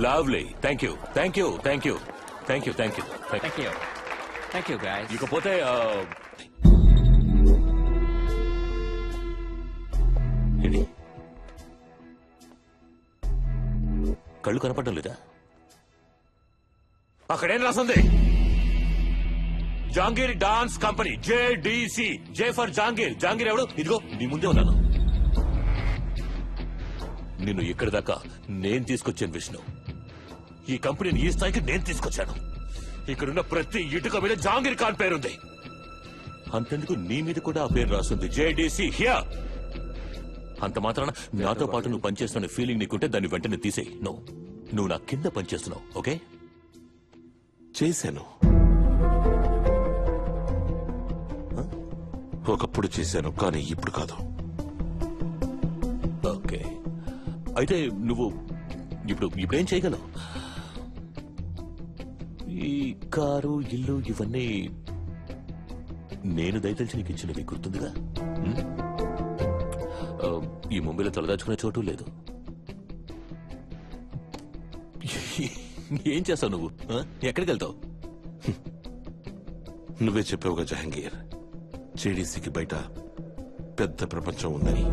Lovely. Thank you thank you thank you thank you thank you thank you thank you guys. ఇకపోతే కళ్ళు కనపడడం లేదా? అక్కడేం రాస్తుంది? Jahangir dance company, JDC. J for Jahangir. Jahangir ఎవడు? ఇదిగో నీ ముందే ఉన్నాను. నిన్ను ఇక్కడి దాకా నేను తీసుకొచ్చాను విష్ణు. ఈ కంపెనీని ఈ స్థాయికి నేను తీసుకొచ్చాను. ఇక్కడున్న ప్రతి ఇటుక మీద జాంగీర్ ఖాన్ పేరుంది. అంతెందుకు నీ మీద కూడా ఆ పేరు రాస్తుంది, జేడీసీ హియర్. అంత మాత్రాన నాతో పాటు నువ్వు పనిచేస్తున్న ఫీలింగ్ నీకుంటే దాన్ని వెంటనే తీసేయి. నువ్వు నా కింద పనిచేస్తున్నావు. ఓకే? చేశాను, ఒకప్పుడు చేశాను, కానీ ఇప్పుడు కాదు. ఓకే, అయితే నువ్వు ఇప్పుడేం చేయగలవు? ఈ కారు, ఇల్లు ఇవన్నీ నేను దయతలిచి నీకు ఇచ్చినవి గుర్తుందిగా? ఈ ముంబైలో తలదాచుకునే చోటు లేదు. ఏం చేస్తావు నువ్వు? ఎక్కడికి వెళ్తావు? నువ్వే చెప్పావుగా జహాంగీర్, జేడీసీకి బయట పెద్ద ప్రపంచం ఉందని.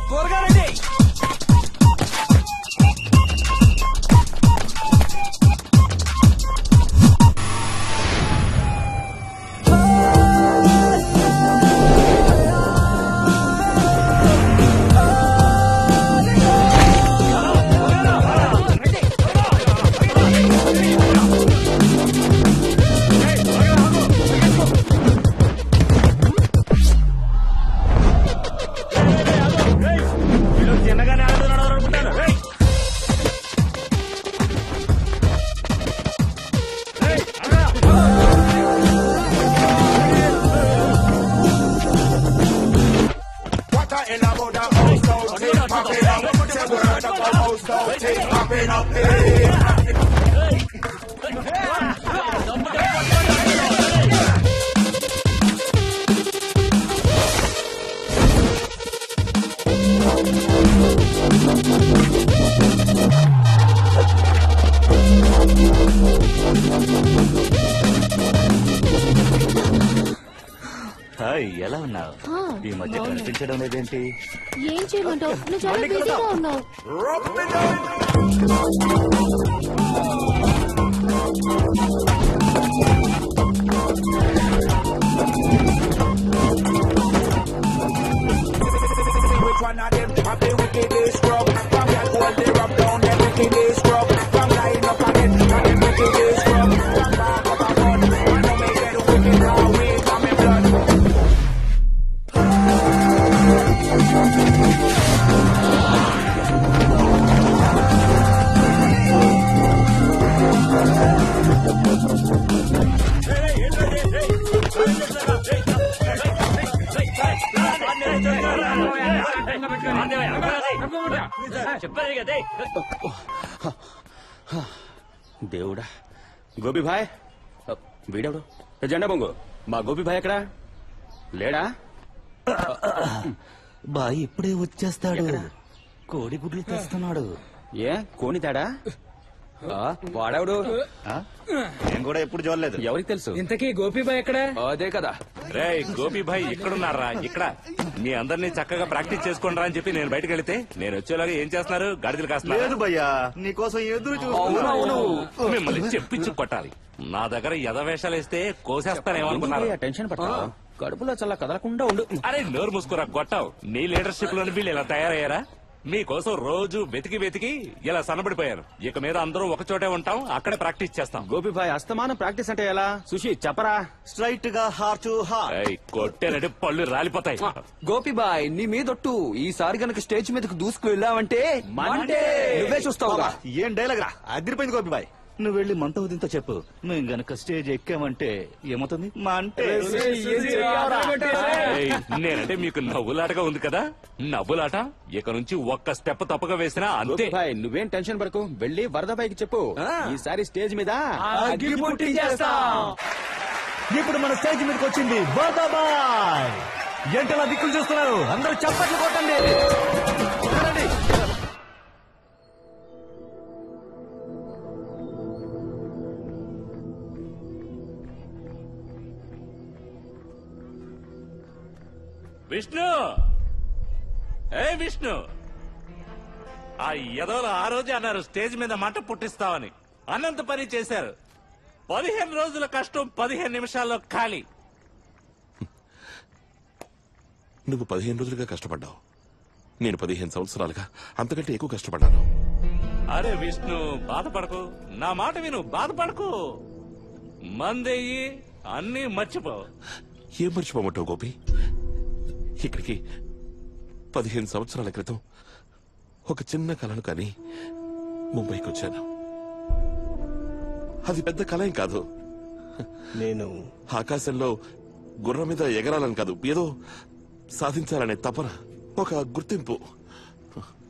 త్వరగా రండి. హాయ్, ఎలా ఉన్నావు? ఈ మధ్య కనిపించడం లేదేంటి? ఏం చేయమంటావు? నువ్వు చాలా బిజీగా ఉన్నావు. దేవుడా, గోపి భాయ్ వీడెవడు? జెండా బొంగు, మా గోపి భాయ్ ఎక్కడా? లేడా? బాయ్ ఇప్పుడే వచ్చేస్తాడు. కోడిగుడ్లు తెస్తున్నాడు. ఏ కోని తేడా? వాడెవడు? నేను కూడా ఎప్పుడు చూడలేదు. ఎవరికి తెలుసు? ఇంతకీ గోపీబాయ్ ఎక్కడ? అదే కదా. రే గోపి భాయ్ ఇక్కడున్నారా? ఇక్కడ మీ అందరినీ చక్కగా ప్రాక్టీస్ చేసుకోండి అని చెప్పి నేను బయటకు వెళితే నేను వచ్చేలాగా ఏం చేస్తున్నారు? గాడిదలు కాస్తున్నారు. లేదు భయ్యా, నీకోసం ఎదురు చూస్తున్నాను. మిమ్మల్ని చెప్పించి కొట్టాలి. నా దగ్గర ఎదవేషాలు వేస్తే కోసేస్తానేమనుకున్నారు? టెన్షన్ పడతా, కడుపులో చల్ల కదలకుండా ఉండు. అరే నోరు మూసుకోరా గొట్టావు. నీ లీడర్షిప్ లోని వీళ్ళు ఇలా తయారయ్యారా? మీకోసం రోజు వెతికి వెతికి ఇలా సన్నబడిపోయాను. ఇక మీద అందరూ ఒక చోటే ఉంటాం, అక్కడే ప్రాక్టీస్ చేస్తాం. గోపి భాయ్ అస్తమానం ప్రాక్టీస్ అంటే ఎలా? సుషి చెప్పరా. స్ట్రైట్ గా హార్ట్ టు హార్ట్. ఏయ్, కొట్టేనంటే పళ్ళు రాలిపోతాయి. గోపిబాయ్ నీ మీదొట్టు ఈసారి గనక స్టేజ్ మీదకి దూసుకు వెళ్ళావంటే నువ్వే చూస్తావుగా. ఏం డైలాగ్ రా, అదిరిపోయింది గోపిబాయ్. నువ్వు వెళ్ళి మంతవుదింతో చెప్పు, మేము గనక స్టేజ్ ఎక్కామంటే ఏమవుతుంది మంటే. ఏయ్, నేనంటే మీకు నవ్వులాటగా ఉంది కదా. నవ్వులాట ఇక నుంచి ఒక్క స్టెప్ తప్పగా వేసినా అంతే. గోపి భాయ్ నువ్వేం టెన్షన్ పడకు, వెళ్ళి వరద భాయ్కి చెప్పు ఈసారి స్టేజ్ మీద ఇప్పుడు మన స్టేజ్ మీదకి వచ్చింది బాబాయ్. ఎంటలా దిక్కులు చూస్తున్నారు, అందరూ చప్పట్లు కొట్టండి. చూడండి. విష్ణు, ఏ విష్ణు, ఆ ఎదవలు ఆ రోజే అన్నారు స్టేజ్ మీద మంట పుట్టిస్తామని. అన్నంత పని చేశారు. 15 రోజుల కష్టం 15 నిమిషాల్లో ఖాళీ. నువ్వు 15 రోజులుగా కష్టపడ్డావు, నేను 15 సంవత్సరాలుగా అంతకంటే ఎక్కువ కష్టపడ్డాను. అరే విష్ణు, బాధపడకు, నా మాట విను, బాధపడకు. మందెయ్యి అన్నీ మర్చిపో. ఏం మర్చిపోమంటావు గోపి? ఇక్కడికి 15 సంవత్సరాల క్రితం ఒక చిన్న కలను కానీ ముంబైకి వచ్చాను. అది పెద్ద కళ ఏం కాదు. నేను ఆకాశంలో గుర్రం మీద ఎగరాలని కాదు, ఏదో సాధించాలనే తపన, ఒక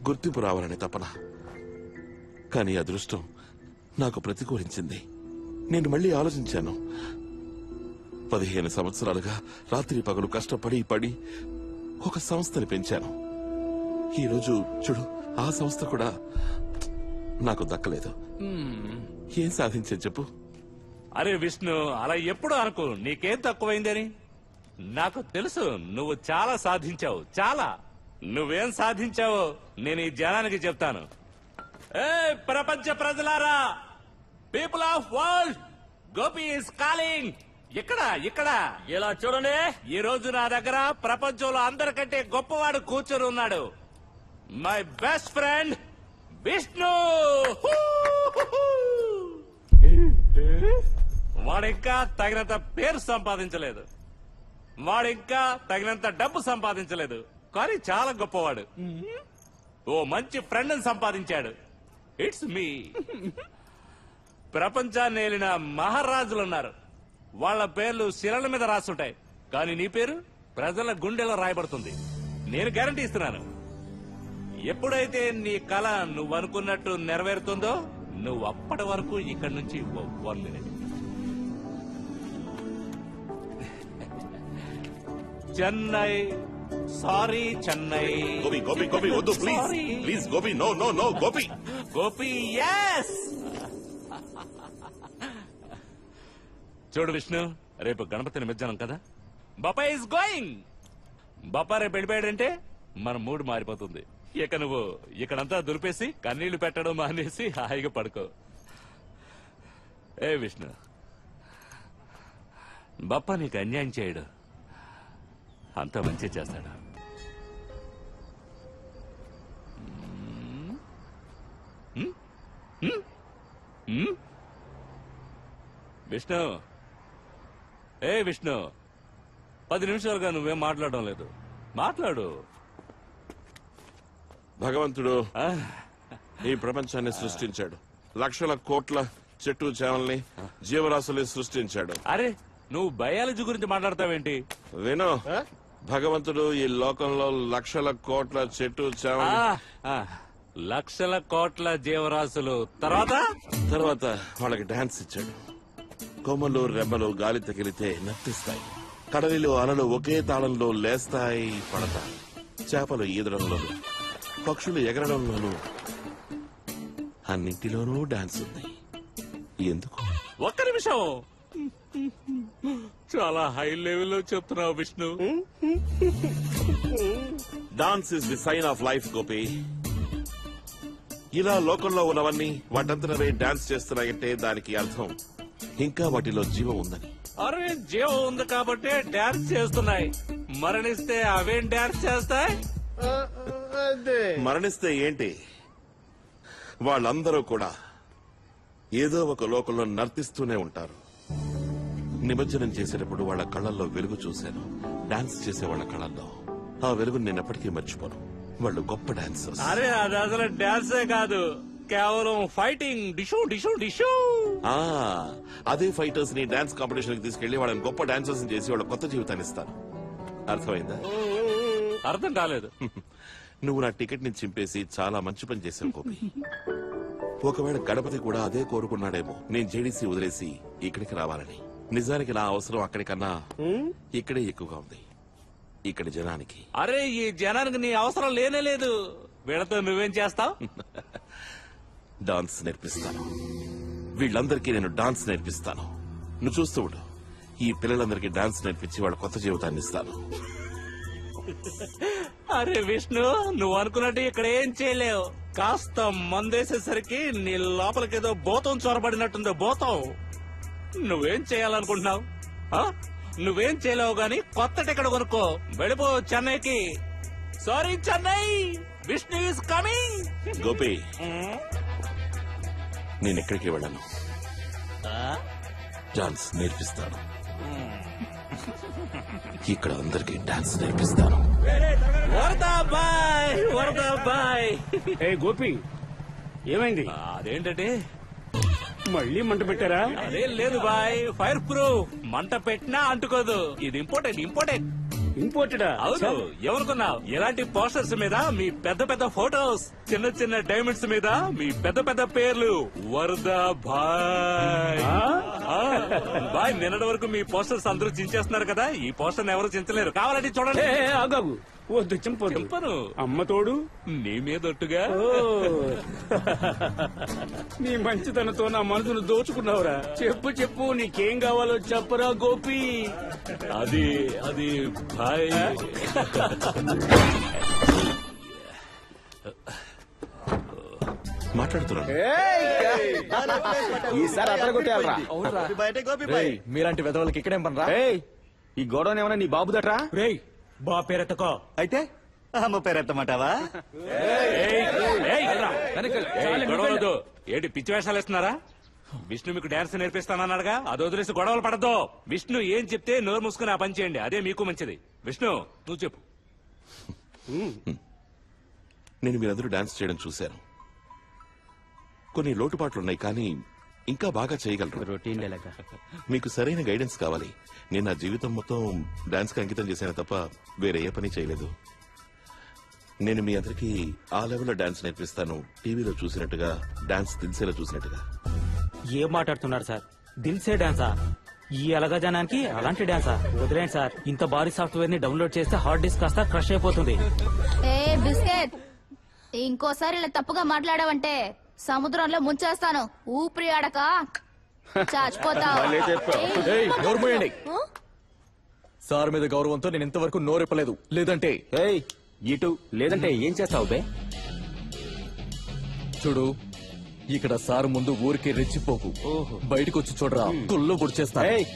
గుర్తింపు రావాలనే తపన. కానీ అదృష్టం నాకు ప్రతికూలించింది. నేను మళ్ళీ ఆలోచించాను. 15 సంవత్సరాలుగా రాత్రి పగలు కష్టపడి పడి ఒక సంస్థని పెంచాను. ఈరోజు చూడు, ఆ సంస్థ కూడా నాకు దక్కలేదు. ఏం సాధించే చెప్పు? అరే విష్ణు, అలా ఎప్పుడు అనుకో, నీకేం తక్కువైందని. నాకు తెలుసు నువ్వు చాలా సాధించావు, చాలా. నువ్వేం సాధించావో నేను ఈ జనానికి చెప్తాను. ఏ ప్రపంచ ప్రజలారా, people of world, Gopi is calling. ఇక్కడ ఇలా చూడండి. ఈ రోజు నా దగ్గర ప్రపంచంలో అందరికంటే గొప్పవాడు కూర్చొని ఉన్నాడు. My best friend Vishnu. వాడింకా తగినంత పేరు సంపాదించలేదు, వాడింకా తగినంత డబ్బు సంపాదించలేదు, కానీ చాలా గొప్పవాడు. ఓ మంచి ఫ్రెండ్ సంపాదించాడు. It's me. ప్రపంచాన్ని ఏలిన మహారాజులున్నారు, వాళ్ళ పేర్లు శిలల మీద రాస్తుంటాయి, కానీ నీ పేరు ప్రజల గుండెలో రాయబడుతుంది. నేను గ్యారంటీ ఇస్తున్నాను. ఎప్పుడైతే నీ కళ నువ్వు అనుకున్నట్టు నెరవేరుతుందో, నువ్వు అప్పటి వరకు ఇక్కడి నుంచి 1 మినిట్. చెన్నై, సారీ చెన్నై. గోపి గోపి గోపి వద్దు, please Sorry. Please Gopi, no no no Gopi. Gopi yes. చూడు విష్ణు, రేపు గణపతి నిమజ్జనం కదా. బాపా ఇస్ గోయింగ్. బాపా రేపు వెళ్ళిపోయాడంటే మన మూడ్ మారిపోతుంది. ఇక నువ్వు ఇక్కడంతా దులిపేసి కన్నీళ్లు పెట్టడం మానేసి హాయిగా పడుకో. ఏ విష్ణు, బాపా నీకు అన్యాయం చేయడు, అంత మంచి చేస్తాడు. విష్ణు, ఏ విష్ణు, 10 నిమిషాలుగా నువ్వేం మాట్లాడడం లేదు, మాట్లాడు. భగవంతుడు ఈ ప్రపంచాన్ని సృష్టించాడు, లక్షల కోట్ల చెట్టు చేమల్ని జీవరాశుల్ని సృష్టించాడు. అరే, నువ్వు బయాలజీ గురించి మాట్లాడతావేంటి? విను, భగవంతుడు ఈ లోకంలో లక్షల కోట్ల చెట్టు చేమల్ని, లక్షల కోట్ల జీవరాశులు, తర్వాత వాళ్ళకి డాన్స్ ఇచ్చాడు. కొమ్మలు రెమ్మలు గాలి తగిలితే నర్తిస్తాయి, కడలిలో అలలు ఒకే తాళంలో లేస్తాయి పడతాయి, చేపలు ఈదడంలోనూ పక్షులు ఎగరడంలోనూ అన్నింటిలోనూ డాన్స్ ఉంది. ఎందుకు? ఒక్క నిమిషం, చాలా హై లెవెల్లో చెప్తున్నావు Vishnu. Dance is the sign of life Gopi. ఇలా లోకంలో ఉన్నవన్నీ వాటంతటవే డాన్స్ చేస్తున్నాయంటే దానికి అర్థం ఇంకా వాటిలో జీవం ఉందని. అరే, జీవం ఉంది కాబట్టి డాన్స్ చేస్తున్నాయి, మరణిస్తే అవేం డాన్స్ చేస్తాయి? మరణిస్తే ఏంటి, వాళ్ళందరూ కూడా ఏదో ఒక లోకంలో నర్తిస్తూనే ఉంటారు. నిమజ్జనం చేసేటప్పుడు వాళ్ళ కళ్ళల్లో వెలుగు చూశాను, డాన్స్ చేసే వాళ్ళ కళ్ళల్లో. ఆ వెలుగు నేను ఎప్పటికీ మర్చిపోను. వాళ్ళు గొప్ప డాన్సర్స్. అరే అది అసలు డాన్సే కాదు, కేవలం ఫైటింగ్. డిషు డిషు డిషు. అదే ఫైటర్స్ ని డాన్స్ కాంపిటీషన్ కి తీసుకెళ్లి వాళ్ళని గొప్ప డాన్సర్స్ చేసి వాళ్ళ కొత్త జీవితాన్ని ఇస్తాను. అర్థమైందా? అర్థం కాలేదు. నువ్వు నా టికెట్ ని చింపేసి చాలా మంచి పని చేశావు గోపి. ఒకవేళ గణపతి కూడా అదే కోరుకున్నాడేమో, నేను జేడీసీ వదిలేసి ఇక్కడికి రావాలని. నిజానికి నా అవసరం అక్కడికన్నా ఇక్కడే ఎక్కువగా ఉంది, ఇక్కడి జనానికి. అరే ఈ జనానికి నీ అవసరం లేనే లేదు. వీళ్ళతో నువ్వేం చేస్తావు? డాన్స్ నేర్పిస్తాను. వీళ్ళందరికీ నేను డాన్స్ నేర్పిస్తాను. నువ్వు చూస్తూ ఉండు. ఈ పిల్లలందరికీ డాన్స్ నేర్పించి వాళ్ళ కొత్త జీవితాన్ని ఇస్తాను. అరే విష్ణు, నువ్వు అనుకున్నట్టు ఇక్కడ ఏం చేయలేవు. కాస్త మందేసేసరికి నీ లోపలికేదో భూతం చొరబడినట్టుంది. భూతం. నువ్వేం చేయాలనుకుంటున్నావు? నువ్వేం చేయలేవు గాని కొత్త టికెట్ కొనుక్కో, వెళ్ళిపో చెన్నైకి. Sorry Chennai, Vishnu is coming. Gopi, నేను ఎక్కడికి వెళ్ళను, డాన్స్ నేర్పిస్తాను. ఇక్కడ అందరికీ డాన్స్ నేర్పిస్తాను. వరదాబాయ్, వరదాబాయ్. ఏ గోపి, ఏమైంది? అదేంటంటే మళ్ళీ మంట పెట్టారా? అదేం లేదు బాయ్, ఫైర్ ప్రూఫ్. మంట పెట్టినా అంటుకోదు. ఇది ఇంపార్టెంట్. ఇంపోర్టెడా? అవును. ఎవరుకున్నావు? ఇలాంటి పోస్టర్స్ మీద మీ పెద్ద పెద్ద ఫోటోస్, చిన్న చిన్న డైమండ్స్ మీద మీ పెద్ద పెద్ద పేర్లు. వరదా భాయ్. బాయ్, నిన్నటి వరకు మీ పోస్టర్స్ అందరూ చించేస్తున్నారు కదా, ఈ పోస్టర్ ఎవరు చించలేరు. కావాలంటే చూడండి. ఆగాగు, వద్దు చింపను. అమ్మ తోడు నీ మీదొట్టుగా. నీ మంచితనంతో నా మనసును దోచుకున్నావురా. చెప్పు చెప్పు, నీకేం కావాలో చెప్పరా గోపి. అది అది భాయ్, మాట్లాడుతున్నాను. ఈసారి అతను కొట్టేయాలరా. మీలాంటి వెదవులకి ఇక్కడేం పనరా? ఈ గొడవని ఏమన్నా నీ బాబుదట్రా? రేయ్, బా పేరెత్తకో. అయితే అమ్మ పేరెత్తమంటావా? గొడవలదు. ఏంటి పిచ్చి వేషాలు ఇస్తున్నారా? విష్ణు మీకు డాన్స్ నేర్పిస్తానన్నాడుగా, అది వదిలేసి గొడవలు పడద్దు. విష్ణు ఏం చెప్తే నోరు మూసుకుని ఆ పని చేయండి, అదే మీకు మంచిది. విష్ణు, నువ్వు చెప్పు. నేను మీరందరూ డాన్స్ చేయడం చూశాను. కొన్ని లోటుపాట్లున్నాయి, కానీ ఇంకా బాగా చేయగలరు. రొటీన్ లేక మీకు సరైన గైడెన్స్ కావాలి. నేను నా జీవితం మొత్తం డాన్స్ కి అంకితం చేశాను తప్ప వేరే ఏ పని చేయలేదు. నేను మీ అందరికీ ఆ లెవెల్లో డాన్స్ నేర్పిస్తాను. టీవీలో చూసినట్టుగా, డాన్స్ దిల్సేలో చూసినట్టుగా. ఏం మాట్లాడుతున్నారు సార్? దిల్సే డాన్సా? ఈ అలగా జనానికి అలాంటి డాన్సా? వదిలేండి సార్. ఇంత భారీ సాఫ్ట్వేర్ ని డౌన్లోడ్ చేస్తే హార్డ్ డిస్క్ కాస్త క్రష్ అయిపోతుంది. ఏ బిస్కెట్, ఇంకోసారి ఇలా తప్పుగా మాట్లాడావంటే సముద్రంలో ముంచేస్తాను. ఊపిరి ఆడక చచ్చిపోతావు. ఏయ్, నోరు మూయండి. సార్ మీద గౌరవంతో నేను ఇంతవరకు నోరెప్పలేదు. లేదంటే ఏయ్ ఇటు, లేదంటే ఏం చేస్తావు బే? చూడు, ఇక్కడ సార్ ముందు ఊరికి రెచ్చిపోకు. బయటకు వచ్చి చూడరా, గుళ్ళు గుడిచేస్తా. ఏయ్,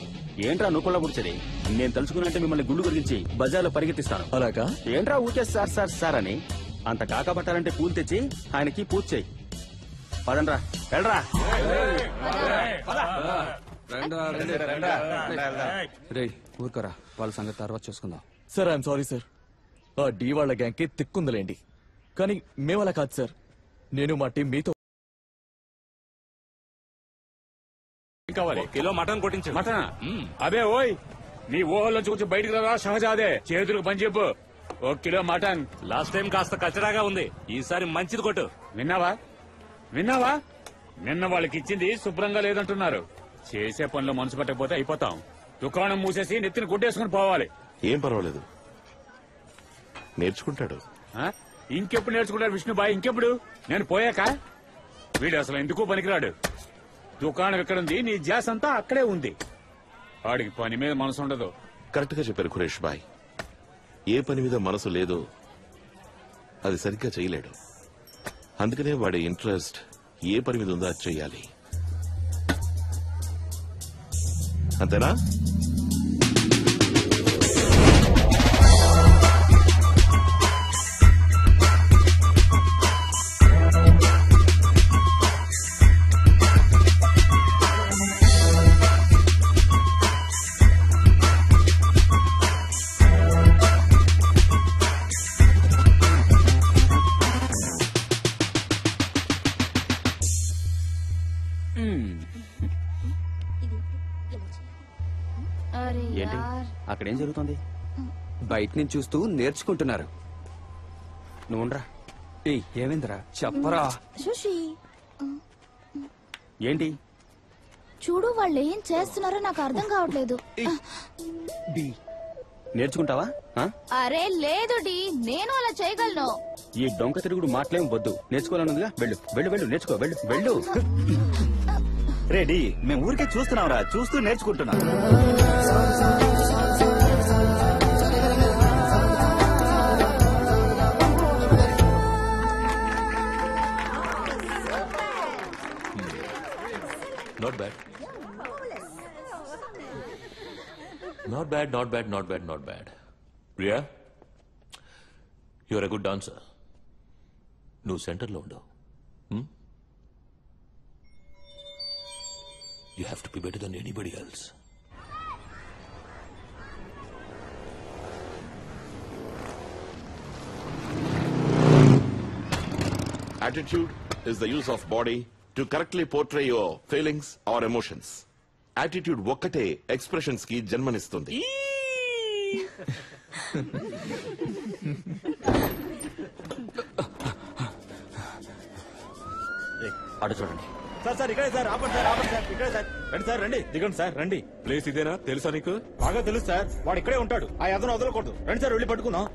ఏంట్రా నువ్వులా కూర్చోది? నేను తలుచుకున్నట్టే మిమ్మల్ని గుళ్ళు గురించి బజార్లో పరిగెత్తిస్తాను. అలాగా? ఏంట్రా ఊకే సార్ సార్ సార్ అని? అంత కాకపట్టాలంటే పూలు తెచ్చి ఆయనకి పూజ చేయి. పదండ్రా, వెళ్ళరా. రేయ్ ఊరుకోరా, వాళ్ళ సంగతి తర్వాత చూసుకుందాం. Sir, I'm sorry sir. ఆ డీ వాళ్ళ గ్యాంగ్ కి తిక్కుందలేండి, కానీ మేమలా కాదు సార్. నేను మా టీం మీతో. కావాలి కిలో మటన్ కొట్టించు. మటనా? అబే ఓయ్, నీ ఊహల్లో చూసి బయటికి రా షహజాదే. చేతులకు పని చెప్పు. 1 కిలో మటన్. లాస్ట్ టైం కాస్త కచ్చడాగా ఉంది, ఈసారి మంచిది కొట్టు. విన్నావా? నిన్న వాళ్ళకి ఇచ్చింది శుభ్రంగా లేదంటున్నారు. చేసే పనిలో మనసు పట్టకపోతే అయిపోతాం. దుకాణం మూసేసి నెత్తిని గుడ్డేసుకుని పోవాలి. ఏం పర్వాలేదు, నేర్చుకుంటాడు. ఇంకెప్పుడు నేర్చుకుంటారు విష్ణుబాయ్? ఇంకెప్పుడు? నేను పోయాక? వీడు అసలు ఎందుకు పనికిరాడు. దుకాణం ఎక్కడుంది, నీ ధ్యాస అంతా అక్కడే ఉంది. వాడికి పని మీద మనసు ఉండదు. కరెక్ట్ గా చెప్పారు ఖురేష్ బాయ్. ఏ పని మీద మనసు లేదో అది సరిగ్గా చేయలేడు. అందుకనే వాడి ఇంట్రెస్ట్ ఏ పని మీద ఉందో అది చెయ్యాలి. అంతేనా? అరే ఏంటి యార్. అక్కడేం జరుగుతుంది? బయట నుంచి చూస్తూ నేర్చుకుంటున్నారు. నువ్వు ఉండరా. ఏయ్ ఏమైందిరా చెప్పరా. శుషి ఏంటి? చూడు వాళ్ళు ఏం చేస్తున్నారో నాకు అర్థం కావట్లేదు. నేర్చుకుంటావా? ఆ? అరే లేదు డి, నేను అలా చేయగలను. ఈ డొంక తిరుగుడు మాటలేం వద్దు. నేర్చుకోవాలనుందిగా, వెళ్ళు వెళ్ళు వెళ్ళు, నేర్చుకో, వెళ్ళు వెళ్ళు. రెడీ, మేము ఊరికే చూస్తున్నాంరా, చూస్తూ నేర్చుకుంటున్నాం. Not bad. Not bad, not bad, not bad, not bad. Priya, you're a good dancer. నువ్వు సెంటర్లో ఉండవు. You have to be better than anybody else. Attitude is the use of body to correctly portray your feelings or emotions. Attitude ఒక్కటే expressions కి జన్మనిస్తుంది. అటు చూడండి. Sir sir ఇక్కడే sir, ఆపండి sir, ఆపండి సార్, ఇక్కడే సార్, రండి సార్, రండి, దిగండి సార్, రండి. ప్లేస్ ఇదేనా? తెలుసా నీకు? బాగా తెలుసు సార్, వాడు ఇక్కడే ఉంటాడు. ఆ ఎదను వదలకూడదు. రండి సార్, వెళ్ళి పట్టుకుందాం.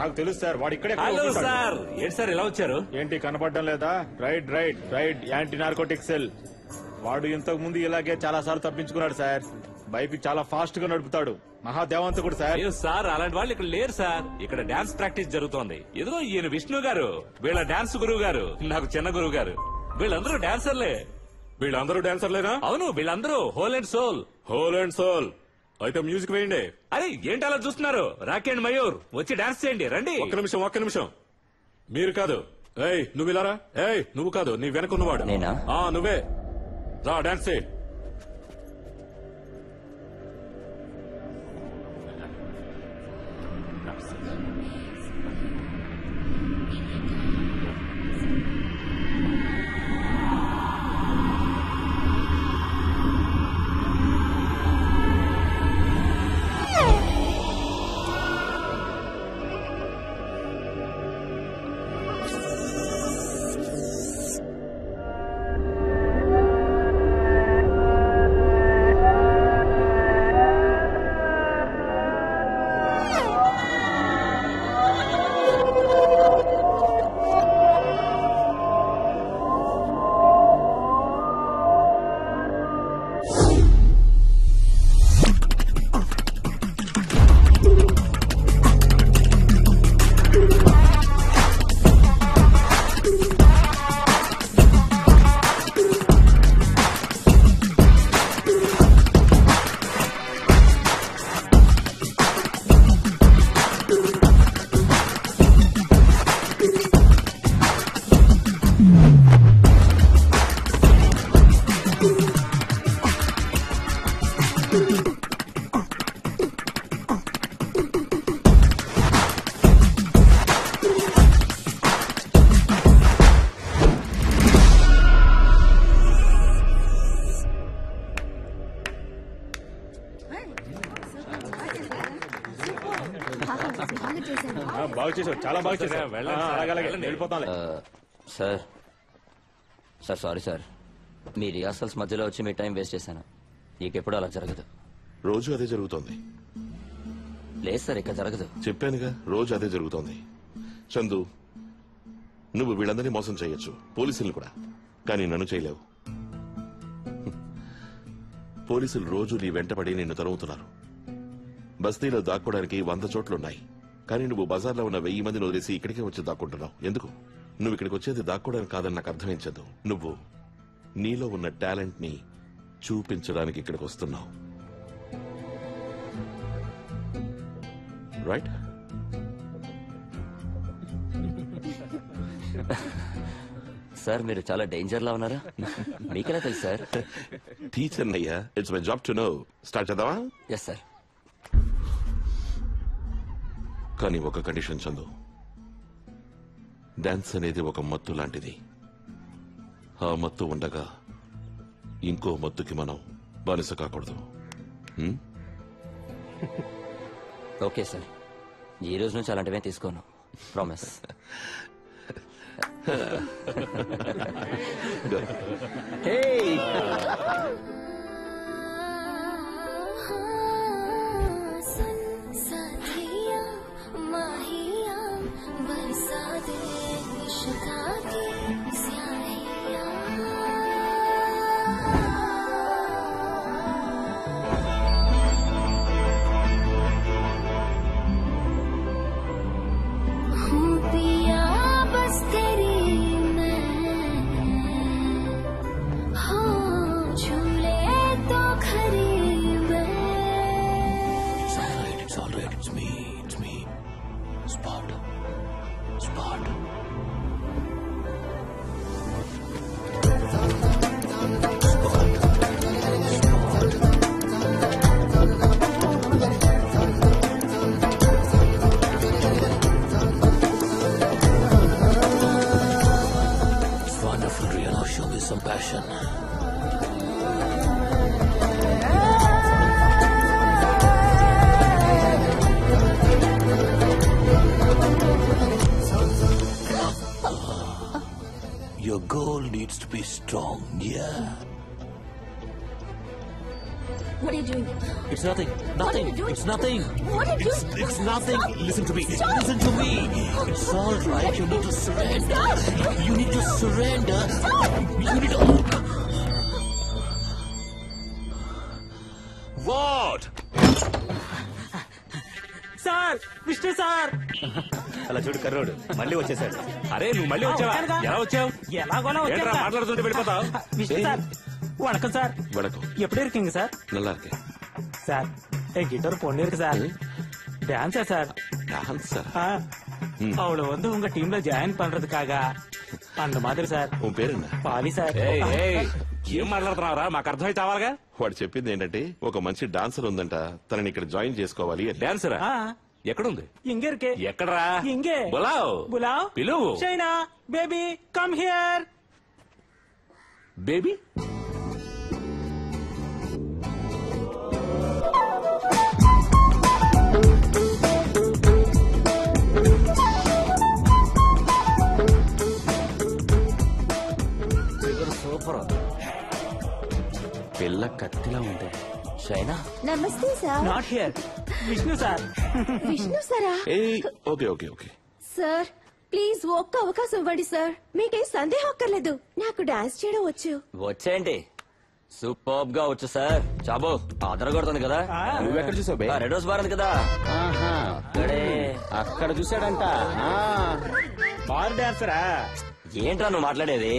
నాకు తెలుసు సార్, వాడు ఇక్కడే హలో ఉంటాడు. సార్, ఏంటి సార్ ఇలా వచ్చారు? ఏంటి కనపడడం లేదా? Right right right, anti narcotic cell. వాడు ఇంతకు ముందు ఇలాగే చాలా సార్లు తప్పించుకున్నాడు సార్. బైక్ చాలా ఫాస్ట్ గా నడుపుతాడు. మహాదేవంతకుడు సార్. అయ్యో సార్, అలాంటి వాళ్ళు ఇక్కడ లేరు సార్. ఇక్కడ డాన్స్ ప్రాక్టీస్ జరుగుతోంది. ఎదురో ఈయన విష్ణు గారు, వీళ్ళ డాన్స్ గురువు గారు, నాకు చిన్న గురువు గారు. వీళ్ళందరూ డాన్సర్లే. వీళ్ళందరూ డాన్సర్లేనా? అవును, వీళ్ళందరూ whole and soul. Whole and soul. అయితే మ్యూజిక్ వేయండి. అరే ఏంటి అలా చూస్తున్నారు? రాకీ అండ్ మయూర్ వచ్చి డాన్స్ చేయండి, రండి. ఒక్క నిమిషం. మీరు కాదు. ఏయ్ నువ్వు ఇలారా. ఏయ్ నువ్వు కాదు, నీ వెనకున్నవాడు. నేనా? నువ్వే రా, డాన్స్ చేయి. బాగా చేసావు, చాలా బాగా చేసావు. వెళ్ళండి సార్, అలాగే వెళ్ళండి. వెళ్ళిపోతాంలే. సార్ సార్ సారీ సార్, మీ రిహార్సల్స్ మధ్యలో వచ్చి మీ టైం వేస్ట్ చేశాను. నీకెప్పుడు అలా జరగదు. రోజు అదే జరుగుతోంది. లేదు సార్, ఇక్కడ జరగదు. చెప్పానుగా, రోజు అదే జరుగుతోంది. చందు, నువ్వు వీళ్ళందరినీ మోసం చేయొచ్చు, పోలీసుల్ని కూడా, కానీ నన్ను చేయలేవు. పోలీసులు రోజు నీ వెంటపడి నిన్ను తరుముతున్నారు. బస్తీలో దాక్కోవడానికి 100 చోట్లున్నాయి, కానీ నువ్వు బజార్లో ఉన్న 1000 మందిని వదిలేసి ఇక్కడికే వచ్చి దాక్కుంటున్నావు. ఎందుకు? నువ్వు ఇక్కడికి వచ్చేది దాక్కోవడానికి కాదని నాకు అర్థమించదు. నువ్వు నీలో ఉన్న టాలెంట్ ని చూపించడానికి ఇక్కడికి వస్తున్నావు. రైట్? సార్ మీరు చాలా డేంజర్ లా ఉన్నారా? మీకెలా తెలుసు సార్? టీచర్ అయ్యా, it's my job to know. Start చేద్దామా? Yes sir. కానీ ఒక కండిషన్ చందు, డాన్స్ అనేది ఒక మత్తు లాంటిది. ఆ మత్తు ఉండగా ఇంకో మత్తుకి మనం బానిస కాకూడదు. ఓకే సార్, ఈ రోజు నుంచి అలాంటివే తీసుకోను. Promise. Your goal needs to be strong, yeah. What are you doing? It's nothing. Nothing. It's nothing. What are you doing? It's nothing. Listen to me. Stop. Listen to me. It's all right. You need to surrender. You need to surrender. You need to... What? Sir, Vishnu sir. అలా చూడు కర్రోడు మళ్ళీ వచ్చేసాడు. అరే నువ్వు మళ్ళీ వచ్చావా? ఎలా వచ్చావు? ఎలాగోలా ఏంట్రా మాట్లాడుతుంటే వెళ్ళిపోతావు? విష్ణు సార్, வணக்கம் சார். வணக்கம். எப்படி இருக்கீங்க சார்? நல்லா இருக்கேன் சார், என் கிட்ட ஒரு பொண்ணு இருக்கு சார். டான்ஸா சார்? டான்ஸர்? அவளை வந்து உங்க டீம்ல ஜாயின் பண்றதுக்காக அந்த மாதிரி సార్. உன் పేరు என்ன? పాలి సార్. ఏం మాట్లాడుతున్నావురా? మాకు అర్థమైతే అవ్వాలిగా. వాడు చెప్పింది ఏంటంటే ఒక మంచి డాన్సర్ ఉందంట, తనని ఇక్కడ జాయిన్ చేసుకోవాలి. డాన్సరా? ఎక్కడుంది? ఇంగ ఇరుకే. ఎక్కడరా? ఇంగే. బులావ్. బులావ్. పిలువు. Shaina baby come here. Baby super. పిల్ల కత్తిలా ఉంది. షైనా. నమస్తే sir. Not here. Vishnu sir. Vishnu సారా? Okay okay okay. Sir please ఒక్క అవకాశం ఇవ్వండి సార్. మీకేం సందేహం అక్కర్లేదు, నాకు డాన్స్ చేయడం వచ్చు. వచ్చేయండి. సూపర్ గా వచ్చు సార్. చాబో అదరగొడుతుంది కదా. నువ్వెక్కడ చూసావు బే? రెడ్ హౌస్ బార్ ఉంది కదా. అక్కడే. అక్కడ చూసాడంట. బార్ డాన్సరా? ఏంట్రా నువ్వు మాట్లాడేది?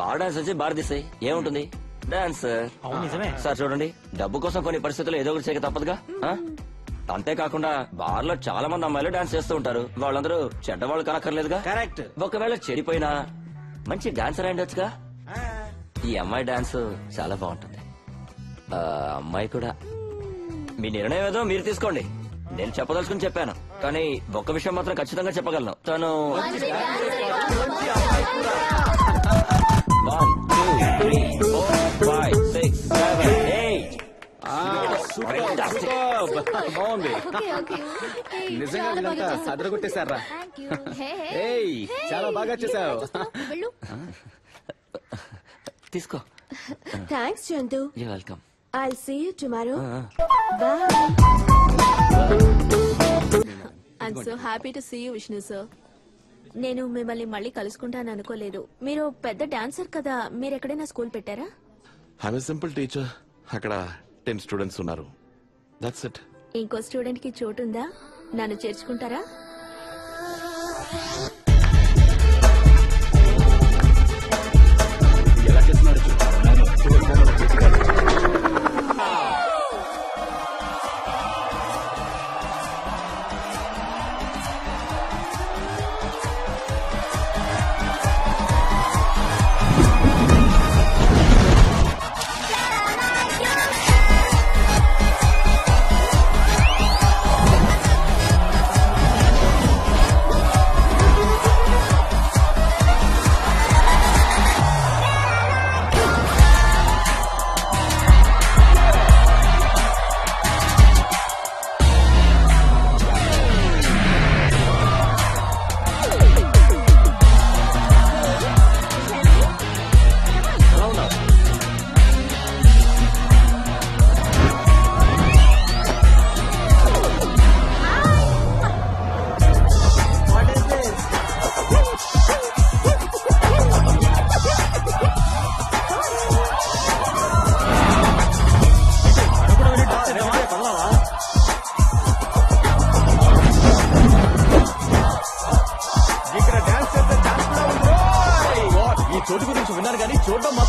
బార్ డాన్స్ వచ్చి బార్ తీసాయి ఏముంటుంది? డాన్స్. నిజమే సార్ చూడండి, డబ్బు కోసం కొన్ని పరిస్థితులు ఏదో ఒకటి చేయక తప్పదుగా. అంతేకాకుండా బార్ లో చాలా మంది అమ్మాయిలు డాన్స్ చేస్తూ ఉంటారు. వాళ్ళందరూ చెడ్డవాళ్ళు కానక్కర్లేదుగా. కరెక్ట్. ఒకవేళ చెడిపోయినా మంచి డాన్సర్ అయిండొచ్చుగా. ఈ అమ్మాయి డాన్స్ చాలా బాగుంటుంది. అమ్మాయి కూడా. మీ నిర్ణయం ఏదో మీరు తీసుకోండి. నేను చెప్పదలుచుకుని చెప్పాను, కానీ ఒక్క విషయం మాత్రం ఖచ్చితంగా చెప్పగలను. తను 1 2 3 4 5 6 7 8. బాగుంది. నిజంగా వీళ్ళంతా అదరగొట్టేశారా? చాలా బాగా చేసావు. తీసుకో. Thanks Chandu. You welcome. I'll see you tomorrow. I'm so happy to see you, Vishnu sir. నేను మిమ్మల్ని మళ్ళీ కలుసుకుంటాను అనుకోలేదు. మీరు పెద్ద డాన్సర్ కదా, మీరు ఎక్కడైనా స్కూల్ పెట్టారా? I'm simple teacher. అక్కడ 10 స్టూడెంట్స్ ఉన్నారు. That's it. ఇంకో స్టూడెంట్ కి చోటు ఉందా? నన్ను చేర్చుకుంటారా? ఎలా చేస్తున్నాడు?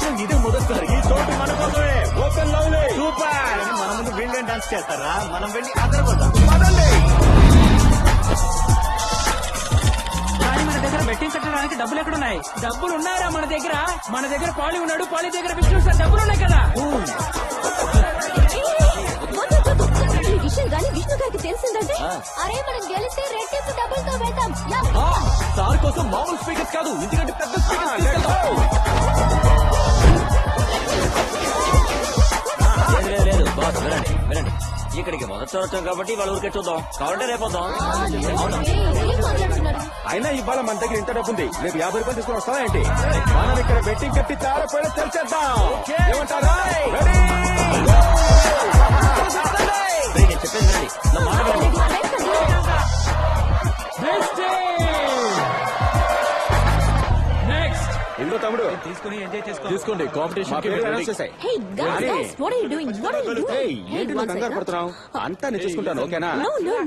జీవితంలో ఇదే మొదటిసారి ఈ చోటు మన కోసమే ఓపెన్ లవ్లీ సూపర్ మన ముందు వీళ్ళేం డాన్స్ చేస్తారా మనం వెళ్ళి అదరగొద్దాం కానీ మన దగ్గర బెట్టింగ్ కట్టడానికి డబ్బులు ఎక్కడున్నాయి? డబ్బులు ఉన్నాయరా మన దగ్గర పాలి ఉన్నాడు, పాలి దగ్గర విష్ణు సార్ డబ్బులు ఉన్నాయి కదా. ఈ విషయం గానీ విష్ణు గారికి తెలిసిందంటే అరే మనం గెలిస్తే రెట్టింపు డబ్బులతో వెళ్తాం. సార్ కోసం మామూలు స్పీకర్స్ కాదు, ఎందుకంటే పెద్ద లేదు బాస్ వినండి వినండి, ఇక్కడికి మొదటి వచ్చాం కాబట్టి వాళ్ళ ఊరికే చూద్దాం, కాబట్టి రేపొద్దాం. అయినా ఇవాళ మన దగ్గర ఇంత డబ్బు ఉంది, రేపు 50 రూపాయలు తీసుకుని వస్తావా ఏంటి? మనం ఇక్కడ బెట్టింగ్ కట్టి తారపోయిన తెలిసేద్దాం. ఏమంటారా? నేను చెప్పేది వినండి, నా మాట వినండి. ఇదిగో తమ్ముడు తీసుకుని ఎంజాయ్ చేసుకో. తీసుకోండి, కాంపిటీషన్ చేసాయి. Hey guys, what are you doing? What are you doing? ఏంటి నువ్వు కంగారు పడుతున్నావు? అంతా నేను చూసుకుంటాను, ఓకేనా?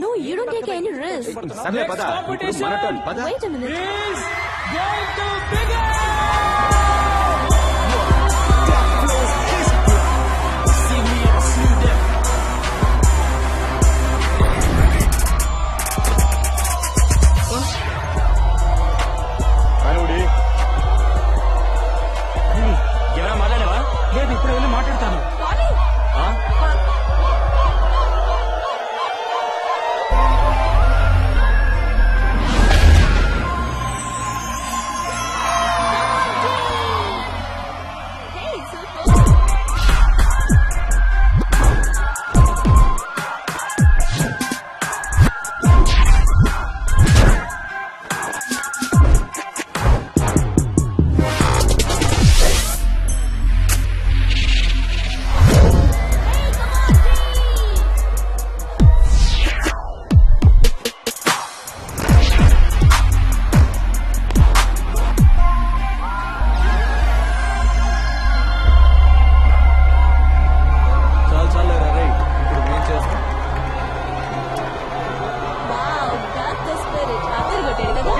No, you don't take any risk. సర్లే పద, ఇప్పుడు మన టర్న్, పద. Wait a minute. ఏమైనా మాట్లాడావా? లేదు, ఇప్పుడు వెళ్ళి మాట్లాడతాను. Wow, that's the spirit. అందరూ కొట్టారు కదా?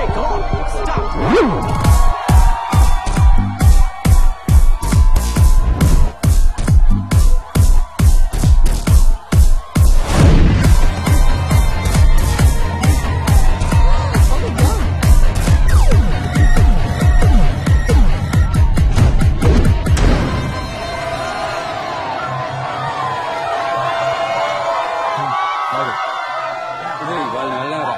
వాళ్ళని వెళ్ళారా?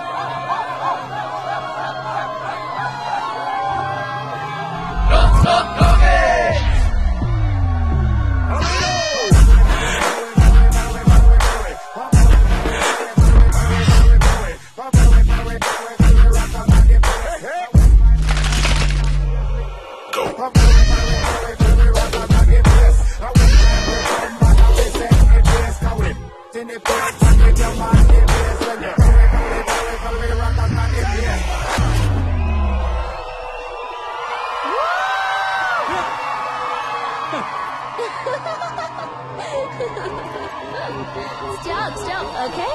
Stop, okay?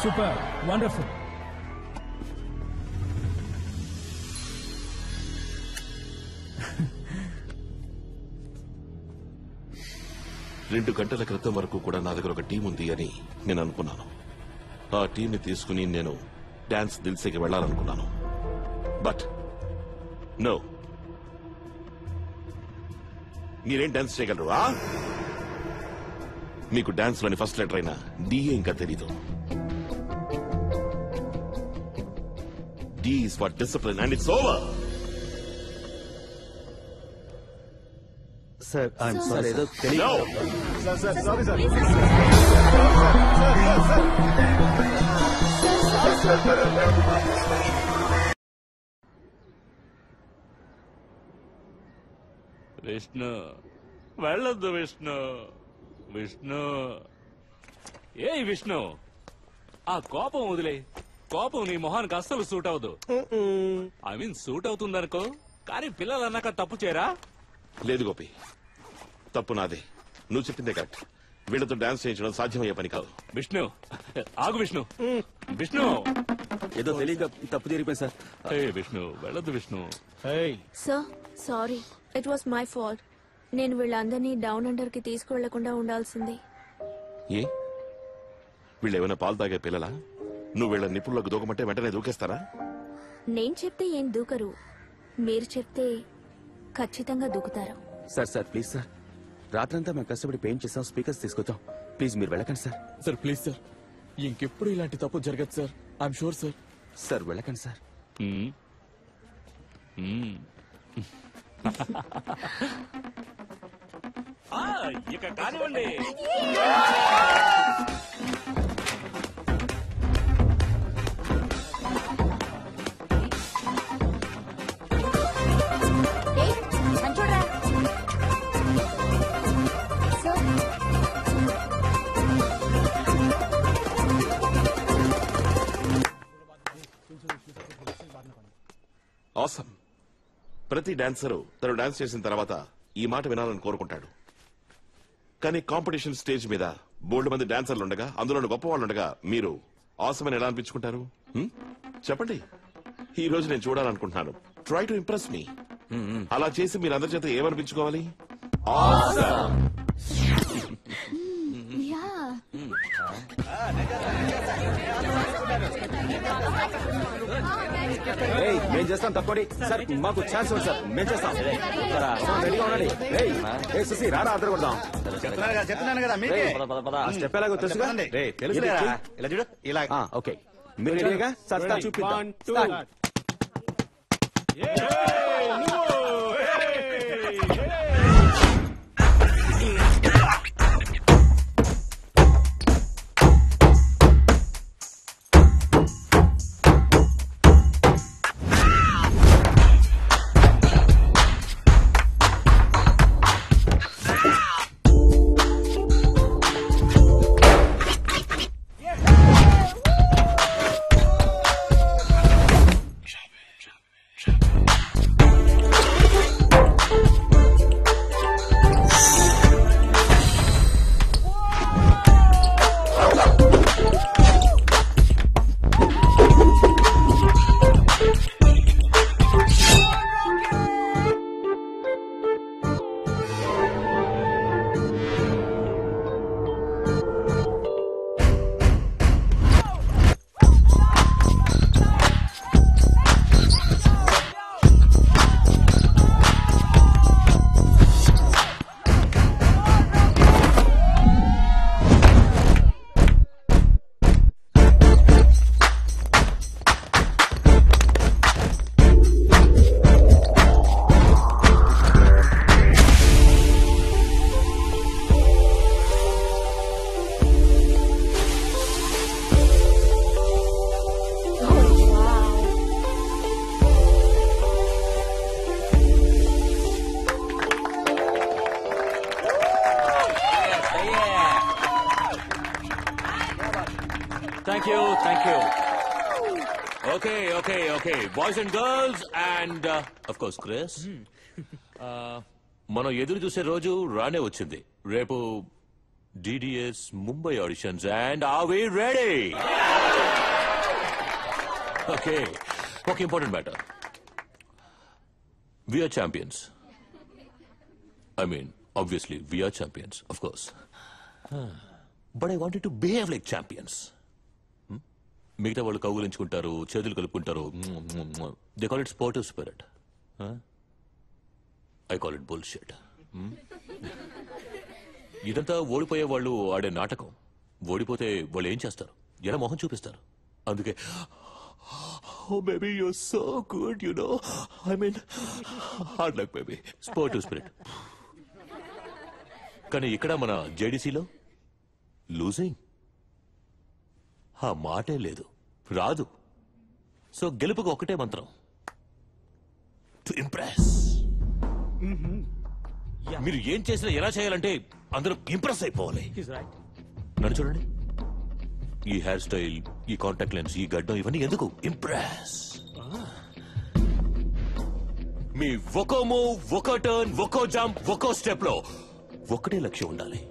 Super, wonderful. రెండు గంటల క్రితం వరకు కూడా నా దగ్గర ఒక టీం ఉంది అని నేను అనుకున్నాను. ఆ టీంని తీసుకుని నేను డాన్స్ దిల్సేకి వెళ్లాలనుకున్నాను. బట్ నో, మీరేం డాన్స్ చేయగలరు? మీకు డాన్స్ లోని ఫస్ట్ లెటర్ అయినా డిఏ ఇంకా తెలీదు. D is for discipline and it's over. Sir I'm sorry, ఏదో విష్ణు వెళ్ళొద్దు విష్ణు. విష్ణు ఏ విష్ణు, ఆ కోపం వదిలే. కోపం నీ మొహానికి అస్సలు సూట్ అవ్వదు. ఐ మీన్ సూట్ అవుతుందనుకో, కానీ పిల్లలు అన్నాక తప్పు చేయరా? లేదు గోపి, తప్పు నాదే. నువ్వు చెప్పిందే కరెక్ట్. వీళ్ళతో డాన్స్ చేయించడం సాధ్యమయ్యే పని కాదు. విష్ణు ఆగు. విష్ణు విష్ణు ఏదో తెలియక తప్పు జరిగిపోయింది సార్. విష్ణు వెళ్ళొద్దు Vishnu. Sir sorry, it was my fault. నేను వీళ్ళందరినీ డౌన్ అండర్ కి తీసుకువెళ్లకుండా ఉండాల్సింది. ఏ వీళ్ళేమైనా పాలు తాగే పిల్లలా? నువ్వు వీళ్ళ నిపుణులకు దూకమంటే వెంటనే దూకేస్తారా? నేను చెప్తే ఏం దూకరు, మీరు చెప్తే ఖచ్చితంగా దూకుతారు. సార్ సార్ ప్లీజ్ సార్, రాత్రంతా మేము కష్టపడి పెయింట్ చేస్తాం, స్పీకర్స్ తీసుకొచ్చాం. ప్లీజ్ మీరు వెళ్ళకండి సార్. సార్ ప్లీజ్ సార్, ఇంకెప్పుడు ఇలాంటి తప్పు జరగదు sir. I'm sure sir. Sir వెళ్ళకండి సార్. ఇక కానివ్వండి. ఆసమ్. ప్రతి డాన్సరు తను డాన్స్ చేసిన తర్వాత ఈ మాట వినాలని కోరుకుంటాడు. కానీ కాంపిటీషన్ స్టేజ్ మీద బోల్డ్ మంది డాన్సర్లు ఉండగా, అందులో గొప్ప వాళ్ళు ఉండగా మీరు ఆసమ్ అని ఎలా అనిపించుకుంటారు? చెప్పండి. ఈ రోజు నేను చూడాలనుకుంటున్నాను. ట్రై టు ఇంప్రెస్ మీ. అలా చేసి మీరు అందరి చేత ఏమనిపించుకోవాలి? ఆసమ్. మేము చేస్తాం తప్పని సార్, మాకు ఛాన్స్ ఉంది సార్, మేము చేస్తాం. రెడీగా ఉండండి. సుసి రారా, అందరూ కొడదాం. చెప్తున్నాను కదా మీకే. స్టెప్ ఎలాగో తెలుసుగా? ఇలా చూడు, ఇలా. ఓకే, మీరు రెడీగా? సత్తా చూపిద్దాం. Thank you. Okay. Boys and girls and of course Chris. మనం ఎదురు చూసే రోజు రానే వచ్చింది. రేపు DDS Mumbai auditions, and are we ready? Okay. Okay, important matter. We are champions. I mean, obviously, we are champions, of course. But I wanted to behave like champions. మిగతా వాళ్ళు కౌగులించుకుంటారు, చేతులు కలుపుకుంటారు. They call it sportive spirit. I call it bullshit. ఇదంతా ఓడిపోయే వాళ్ళు ఆడే నాటకం. ఓడిపోతే వాళ్ళు ఏం చేస్తారు? ఎలా మొహం చూపిస్తారు? అందుకే oh baby, you're so good, you know. I mean, hard luck baby. Sportive spirit. కానీ ఇక్కడ మన జేడీసీలో లూజింగ్ ఆ మాటే లేదు, రాదు. సో గెలుపుకు ఒకటే మంత్రం, టు ఇంప్రెస్. మీరు ఏం చేసినా ఎలా చేయాలంటే అందరూ ఇంప్రెస్ అయిపోవాలి. నన్ను చూడండి, ఈ హెయిర్ స్టైల్, ఈ కాంటాక్ట్ లెన్స్, ఈ గడ్డం, ఇవన్నీ ఎందుకు? ఇంప్రెస్. మీ ఒక్కో మూవ్, ఒక్కో టర్న్, ఒక్కో జంప్, ఒక్కో స్టెప్ లో ఒకటే లక్ష్యం ఉండాలి.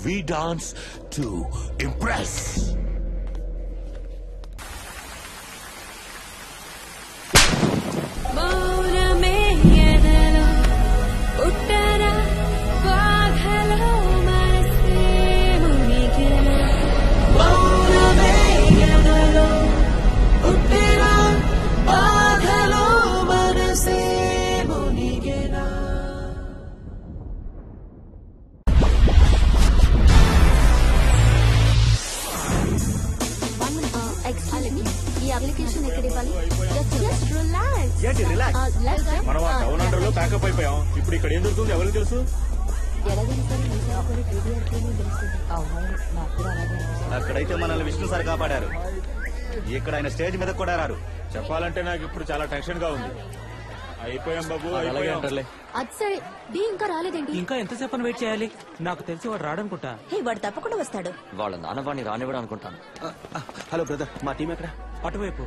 We dance to impress. మనం ఆ టౌన్ అండర్ లో ప్యాకప్ అయిపోయాం. ఇప్పుడు ఇక్కడ ఏం దొరుకుతుంది ఎవరికి తెలుసు? అక్కడైతే మనల్ని విష్ణు సార్ కాపాడారు. ఇక్కడ ఆయన స్టేజ్ మీద కూడా రారు. చెప్పాలంటే నాకు ఇప్పుడు చాలా టెన్షన్ గా ఉంది. అయిపోయాం బాబు, అలాగే అంటారులే. అది సరే, డి ఇంకా రాలేదేంటి? ఇంకా ఎంతసేపు వెయిట్ చేయాలి? నాకు తెలిసి వాడు రాడనుకుంటా. హే, వాడు తప్పకుండా వస్తాడు. వాళ్ళ నాన్న వాడిని రానివ్వడం అనుకుంటాను. హలో బ్రదర్, మా టీం ఎక్కడ? అటువైపు.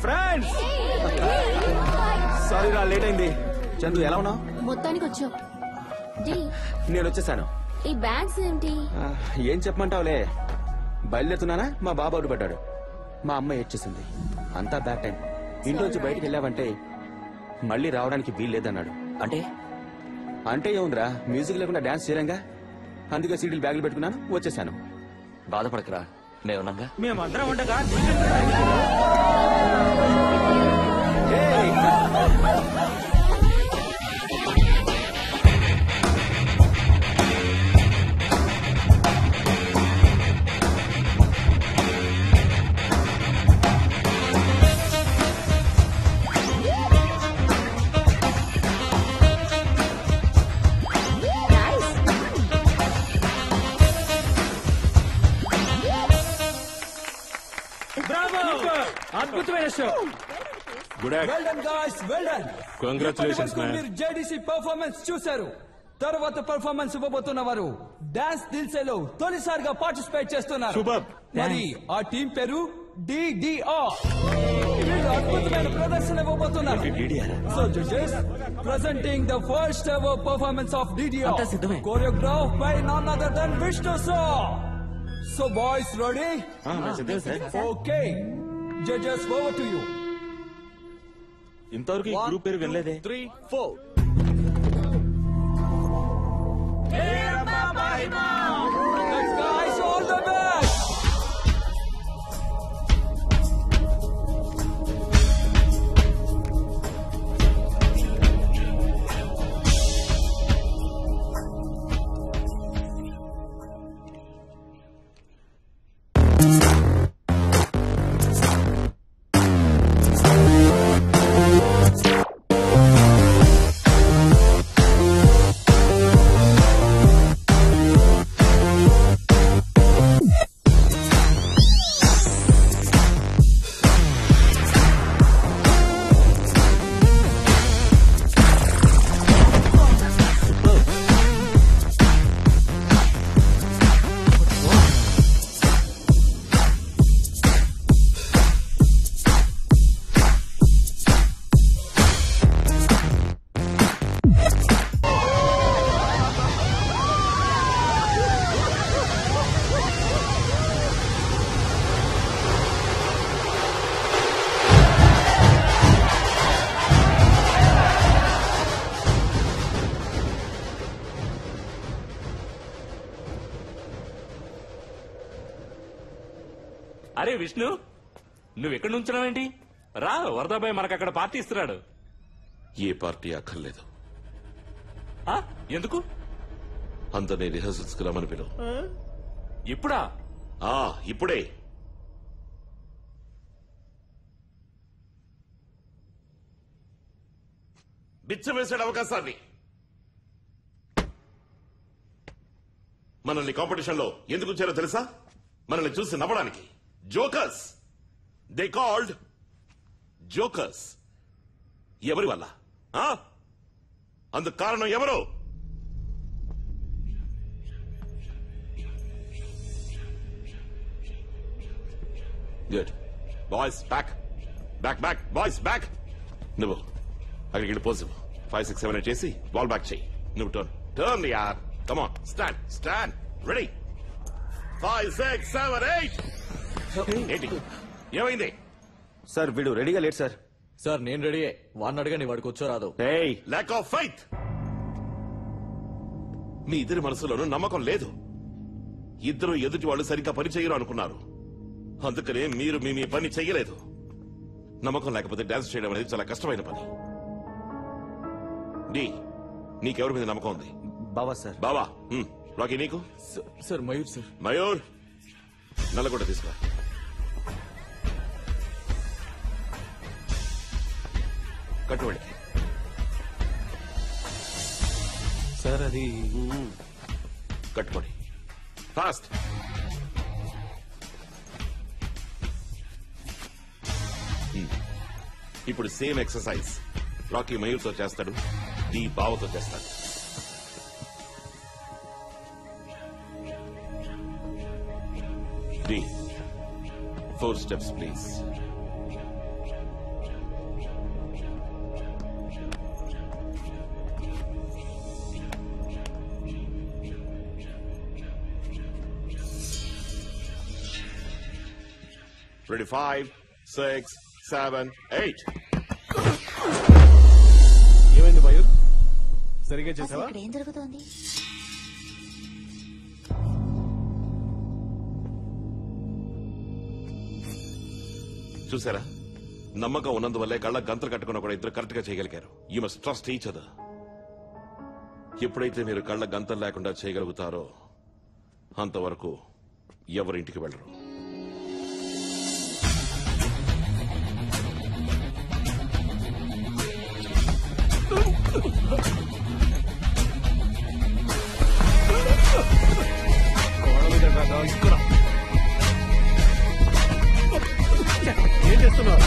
ఫ్రెండ్స్, సారీ రా, లేట్ అయింది. చందు ఎలా ఉన్నావు? మొత్తానికి వచ్చావు. డి, నేను వచ్చేసాను. ఈ బ్యాగ్స్ ఏంటి? ఏం చెప్పమంటావులే, బయలుదేరుతున్నానా మా బాబు అడ్డుపడ్డాడు. మా అమ్మ ఏడ్చేసింది. అంతా బ్యాడ్ టైం. ఇంట్లోంచి బయటికి వెళ్ళావంటే మళ్ళీ రావడానికి వీల్లేదన్నాడు. అంటే అంటే ఏముందిరా, మ్యూజిక్ లేకుండా డాన్స్ చేయలేంగా. అందుకే సీడీలు బ్యాగులు పెట్టుకున్నాను, వచ్చేసాను. బాధపడకరా, మేమున్నాగా. మేమందరం ఉండగా అద్భుతమైన show. Good act. Well done guys, well done. Congratulations man. మీరు జేడీసీ పర్ఫార్మెన్స్ చూశారు. తర్వాత పర్ఫార్మెన్స్ ఇవ్వబోతున్న వారు డాన్స్ దిల్సేలో తొలిసారిగా పార్టిసిపేట్ చేస్తున్నారు. సూపర్. మరి ఆ టీం పేరు DDR. వీళ్ళు అద్భుతమైన ప్రదర్శన ఇవ్వబోతున్నారు. So judges, presenting the first ever performance of DDR, choreographed by none other than Vishnu sir. So boys, ready? Okay. Judges, over to you. ఇంతవరకు ఈ గ్రూప్ పేరు వినలేదే. 3, 4. Let's guys, all the best. అరే విష్ణు నువ్వు ఎక్కడి నుంచున్నావేంటి? రా, వరదాబాయ్ మనకు అక్కడ పార్టీ ఇస్తున్నాడు. ఏ పార్టీ అక్కర్లేదు. ఎందుకు? అందరినీ రిహర్సల్స్ కి రమ్మని పిలువు. ఇప్పుడా? ఇప్పుడే. బిచ్చ వేసాడు అవకాశాన్ని. మనల్ని కాంపిటీషన్ లో ఎందుకు వచ్చారో తెలుసా? మనల్ని చూసి నవ్వడానికి. జోకర్స్. They called jokers. ఎవరి వల్ల? అందుకు కారణం ఎవరు? Good boys back back back boys back. నువ్వు అక్కడికి వెళ్ళి పోసి 5, 6, 7 చేసి బాల్ బ్యాక్ చేయి. నువ్వు టర్న్ టర్న్ యార్. Come on stand stand ready. 5, 6, 7, 8. ఏంటి ఏమైంది? సార్ వీడు రెడీగా లేడు సార్. సార్ నేను రెడీయే. వాడిని అడగండి, వాడికి వచ్చో రాదు. Lack of faith. మీ ఇద్దరి మనసులోనూ నమ్మకం లేదు. ఇద్దరు ఎదుటి వాళ్ళు సరిగ్గా పని చేయరు అనుకున్నారు. అందుకనే మీరు మీ పని చెయ్యలేదు. నమ్మకం లేకపోతే డాన్స్ చేయడం అనేది చాలా కష్టమైన పని. నీకెవరి మీద నమ్మకం ఉంది? బావా సార్. బావా. రాకీ నీకు? Sir Mayur sir. మయూర్ నల్లగొండ తీసుకురా. కట్టుబడి సార్ అది కట్టుబడి ఫాస్ట్. ఇప్పుడు సేమ్ ఎక్సర్సైజ్ రాకీ మయూర్తో చేస్తాడు, డి బావతో చేస్తాడు. D 4 steps please. Ready, 5, 6, 7, 8. ఏమైంది మయూర్? సరిగ్గా చేసావా? ఏం జరుగుతోంది? చూసారా, నమ్మకం ఉన్నందువల్లే కళ్ళ గంతలు కట్టుకున్న కూడా ఇద్దరు కరెక్ట్ గా చేయగలిగారు. You must trust each other. ఎప్పుడైతే మీరు కళ్ళ గంతలు లేకుండా చేయగలుగుతారో అంతవరకు ఎవరింటికి వెళ్ళరు. ఏం చేస్తున్నావు?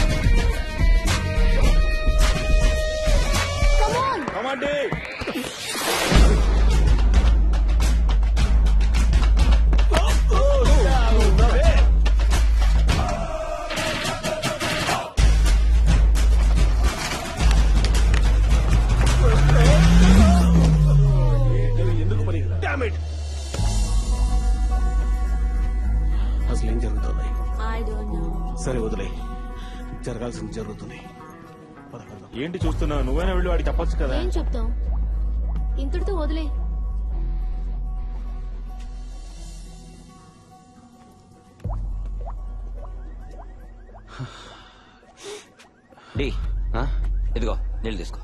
ఎందుకు పని? అసలు ఏం జరుగుతుంది? సరే వదిలే, జరగాల్సింది జరుగుతుంది. ఏంటి చూస్తున్నావు? నువ్వైనా వెళ్ళి వాడికి చెప్పొచ్చు కదా. ఏం చెప్తాం? ఇంతటితో వదిలే. ఇదిగో నీళ్ళు తీసుకో.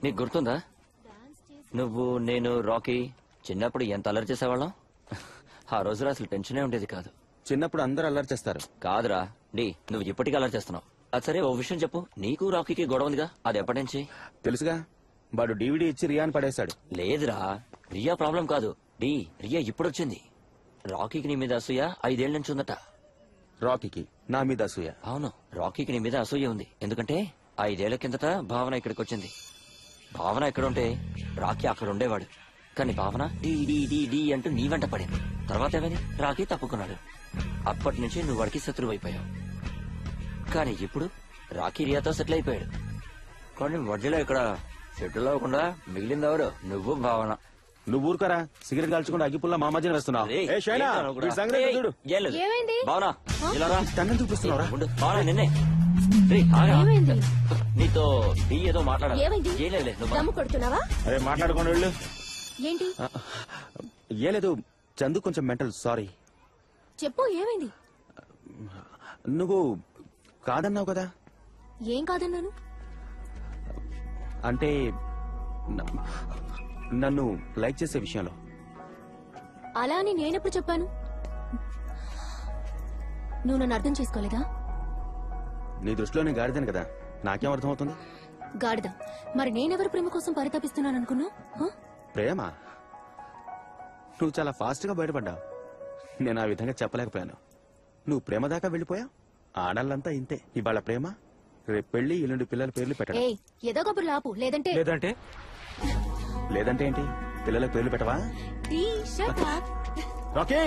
నీకు గుర్తుందా నువ్వు నేను రాకీ చిన్నప్పుడు ఎంత అల్లరి చేసేవాళ్ళం? ఆ రోజులో అసలు టెన్షనే ఉండేది కాదు. చిన్నప్పుడు అందరూ అల్లరి చేస్తారు. కాదురా నువ్వు ఇప్పటికీ అల్లరి చేస్తున్నావు. అది సరే, ఓ విషయం చెప్పు. నీకు రాకీకి గొడవ ఉందిగా, అది ఎప్పటి నుంచి? తెలుసుగా, వాడు DVD ఇచ్చి రియాని పడేశాడు. లేదురా, రియా ప్రాబ్లం కాదు. రియా ఇప్పుడు వచ్చింది. రాకీకి నీ మీద అసూయ 5 ఏళ్ల నుంచి ఉందట. రాకీకి నా మీద అసూయ? అవును, రాకీకి నీ మీద అసూయ ఉంది. ఎందుకంటే 5 ఏళ్ల కిందట భావన ఇక్కడికి వచ్చింది. భావన ఎక్కడుంటే రాకీ అక్కడ ఉండేవాడు. కానీ భావన డి అంటూ నీ వెంట పడింది. తర్వాత ఏమైంది? రాకీ తప్పుకున్నాడు. అప్పటి నుంచి నువ్వు వాడికి శత్రువు అయిపోయావు. కానీ ఇప్పుడు రాకీ రియాతో సెటిల్ అయిపోయాడు. కానీ మధ్యలో ఇక్కడ సెటిల్ అవ్వకుండా మిగిలిందెవరు? నువ్వు భావన. నువ్వు ఊరుకరా, సిగరెట్ కాల్చకుండా అగ్గిపుల్ల మా మధ్యన వేస్తున్నావు. నిన్నే నీతో ఏదో మాట్లాడాలి. దమ్ము కొడుతున్నావా? అరే మాట్లాడుకోండి వెళ్ళు. ఏంటి? ఏ లేదు, చందు కొంచెం మెంటల్, సారీ. చెప్పు ఏమైంది? నువ్వు కాదన్నావు కదా. ఏం కాదన్నాను? అంటే నన్ను లైక్ చేసే విషయంలో. అలా అని నేనెప్పుడు చెప్పాను? నువ్వు నన్ను అర్థం చేసుకోలేదా? నీ దృష్టిలో నేను గాడిదాను కదా, నాకేం అర్థమవుతుంది? గాడిద. మరి నేనెవరు ప్రేమ కోసం పరితపిస్తున్నాను అనుకున్నావు? ప్రేమ? నువ్వు చాలా ఫాస్ట్ గా బయటపడ్డావు. నేను ఆ విధంగా చెప్పలేకపోయాను. నువ్వు ప్రేమ దాకా వెళ్ళిపోయావు. ఆడళ్ళంతా ఇంతే. ఇవాళ ప్రేమ, రేపు పెళ్లి, ఎల్లుండి పిల్లల పేర్లు పెట్టడం. ఏయ్, ఏదో కబుర్లు ఆపు. లేదంటే లేదంటే ఏంటి? పిల్లల పేర్లు పెట్టవా? ఓకే.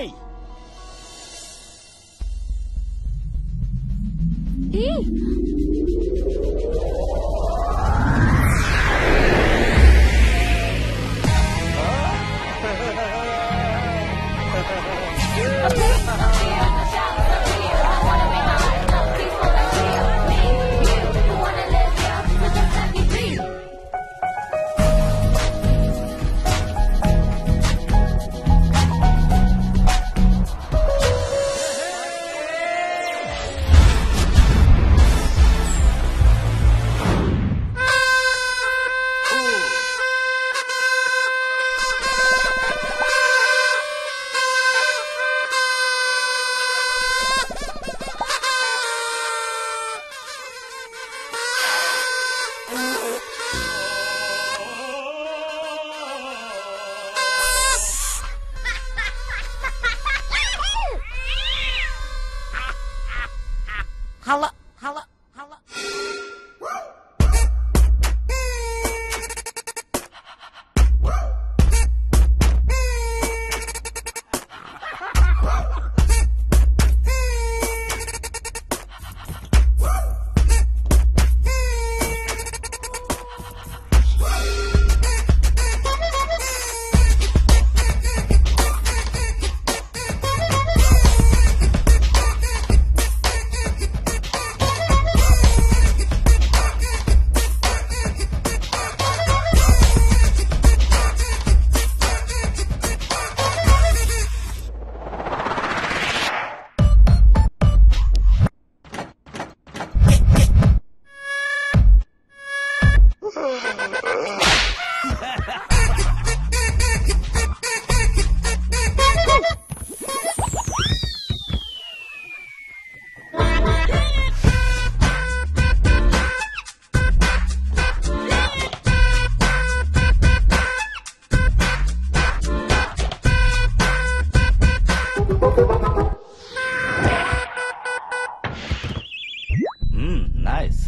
నైస్.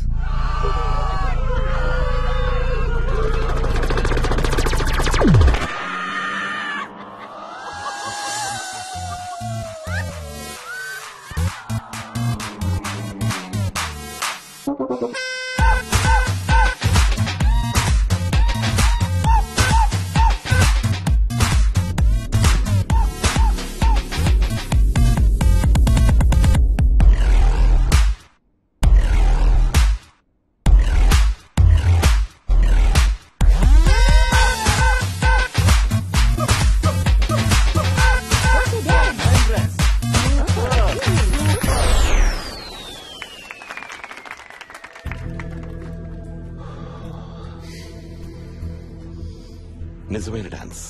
నిజమైన డాన్స్.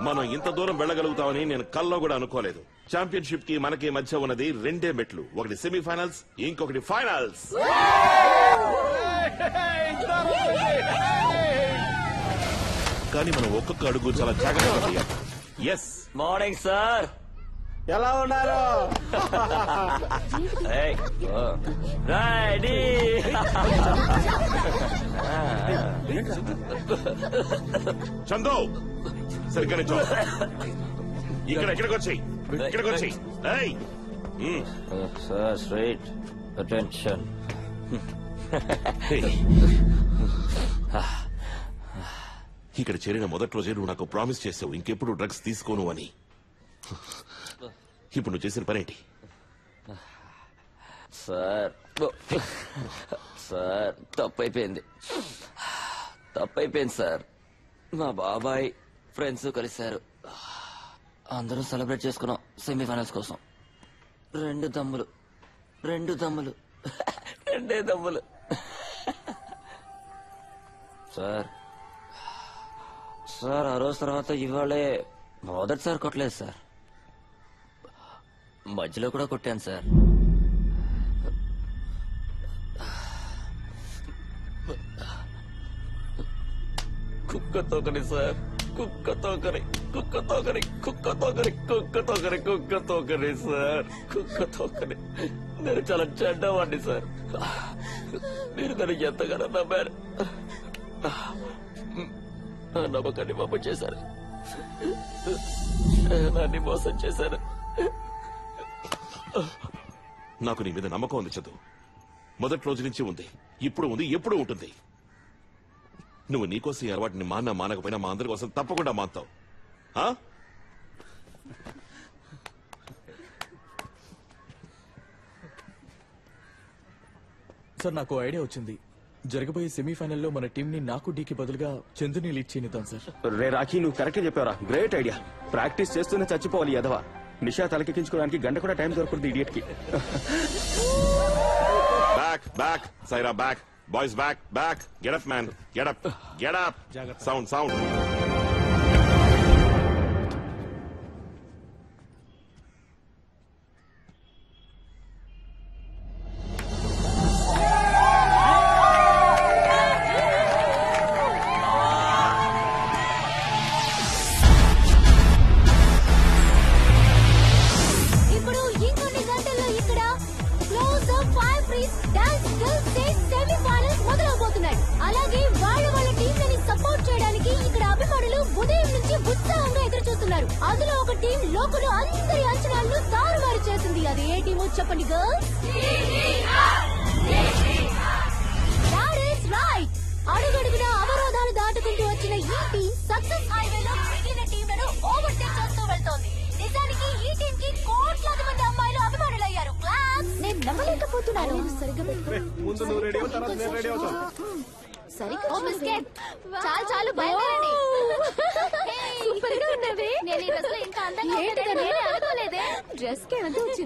మనం ఇంత దూరం వెళ్ళగలుగుతామని నేను కల్లో కూడా అనుకోలేదు. ఛాంపియన్షిప్ కి మనకి మధ్య ఉన్నది 2 మెట్లు, ఒకటి సెమీఫైనల్స్, ఇంకొకటి ఫైనల్స్. కానీ మనం ఒక్కొక్క అడుగు చాలా జాగ్రత్తగా చేయాలి. ఎస్. Morning sir. ఎలా ఉన్నారు? రెడీ. చందు సరిగ్గా నిల్చో. ఇక్కడికి వచ్చాయి, ఇక్కడికి వచ్చాయి. Sir straight attention. ఇక్కడ చేరిన మొదటి రోజే నువ్వు నాకు ప్రామిస్ చేసావు ఇంకెప్పుడు డ్రగ్స్ తీసుకోను అని. ఇప్పుడు నువ్వు చేసిన పనేంటి? సార్ సార్ తప్పైపోయింది సార్. మా బాబాయ్ ఫ్రెండ్స్ కలిశారు. అందరూ సెలబ్రేట్ చేసుకున్నాం సెమీఫైనల్స్ కోసం. రెండు దమ్ములు రెండే దమ్ములు. సార్ ఆ రోజు తర్వాత ఇవాళే మొదటిసారి కొట్టలేదు సార్. మధ్యలో కూడా కొట్టాను సార్. కుక్కతోకని సార్, కుక్కతోకని సార్, కుక్కతోకని. నేను చాలా చెడ్డవాడిని సార్. మీరు నన్ను ఎంతగానో నమ్మారు. నా నమ్మకాన్ని మోసం చేశారు, నన్ను మోసం చేశారు. నాకు నీ మీద నమ్మకం ఉంది చదువు. మొదటి రోజు నుంచి ఉంది, ఇప్పుడు ఉంది, ఎప్పుడు ఉంటుంది. నువ్వు నీకోసం ఈ అలవాటుని మానకపోయినా మా అందరి కోసం తప్పకుండా మానుతావు. సార్ నాకు ఐడియా వచ్చింది. జరగబోయే సెమీఫైనల్లో మన టీం ని నాకు డీకి బదులుగా చందుని లీడ్ చేయనిద్దాం సార్. రే రాఖీ, నువ్వు కరెక్ట్ చెప్పావరా. Great idea. ప్రాక్టీస్ చేస్తూనే చచ్చిపోవాలి ఎదవా. నిషా తలకెక్కించుకోవడానికి గంట కూడా టైం దొరకదు ఇడియట్ కి. Back Saira, back boys, back. Get up man, get up. Sound. అందులో ఒక టీం లోకలు అందరి అంచనాలను తారుమారు చేసింది. అది ఏ టీమో చెప్పండి గర్ల్స్? రైట్. అడుగడుగున అవరోధాలు దాటుకుంటూ వచ్చిన ఈ టీం సక్సెస్ హైవేలో మిగిలిన టీంలను ఓవర్టేక్ చేస్తూ వెళ్తోంది. నిజానికి ఈ టీం కి కోట్లాది మంది అమ్మాయిలు అభిమానులయ్యారు. క్లాస్. నేను నమ్మలేకపోతున్నాను. సరిగ్గా ముందు నువ్వు రెడీ అవుతాను, నేను రెడీ అవుతాను. చాలు బయలుదేరండి. నేను ఈ డ్రెస్ లో ఇంకా అందంగా అనుకోలేదే. డ్రెస్ కి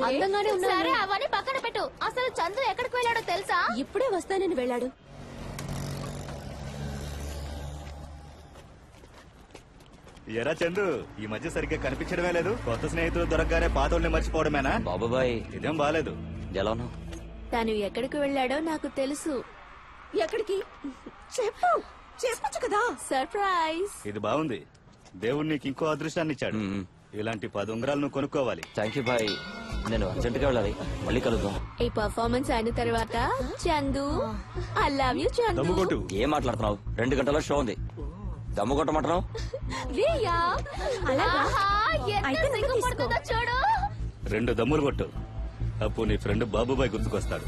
అందంగానే ఉన్నా. సరే అవన్నీ పక్కన పెట్టు. అసలు చందు ఎక్కడికి వెళ్ళాడో తెలుసా? ఇప్పుడే వస్తానని వెళ్ళాడు. ఎరా చందు, ఈ మధ్య సరిగ్గా కనిపించడమే లేదు. కొత్త స్నేహితులు దొరకగానే పాతోళ్ళని మర్చిపోవడమేనా? బాబాయ్ ఇదేం బాలేదు. ఎలాను? తను ఎక్కడికి వెళ్ళాడో నాకు తెలుసు. ఎక్కడికి? చెప్పొచ్చు కదా. సర్ప్రైజ్. ఇది బాగుంది. దేవుడు నీకు ఇంకో అదృష్టాన్ని ఇచ్చాడు. ఇలాంటి 10 ఉంగరాలు నువ్వు కొనుక్కోవాలి. Thank you bye. నేను అర్జెంట్ గా వెళ్ళాలి. మళ్ళీ కలుద్దాం. ఈ పర్ఫార్మెన్స్ అయిన తర్వాత Chandu, I love you Chandu. దమ్ముకొట్టు. ఏం మాట్లాడుతున్నావు? 2 గంటల షో ఉంది. దమ్ము కొట్టమంటున్నావు? చూడు. 2 దమ్ములు కొట్టు. అప్పుడు నీ ఫ్రెండ్ బాబుబాయ్ గుర్తుకొస్తాడు.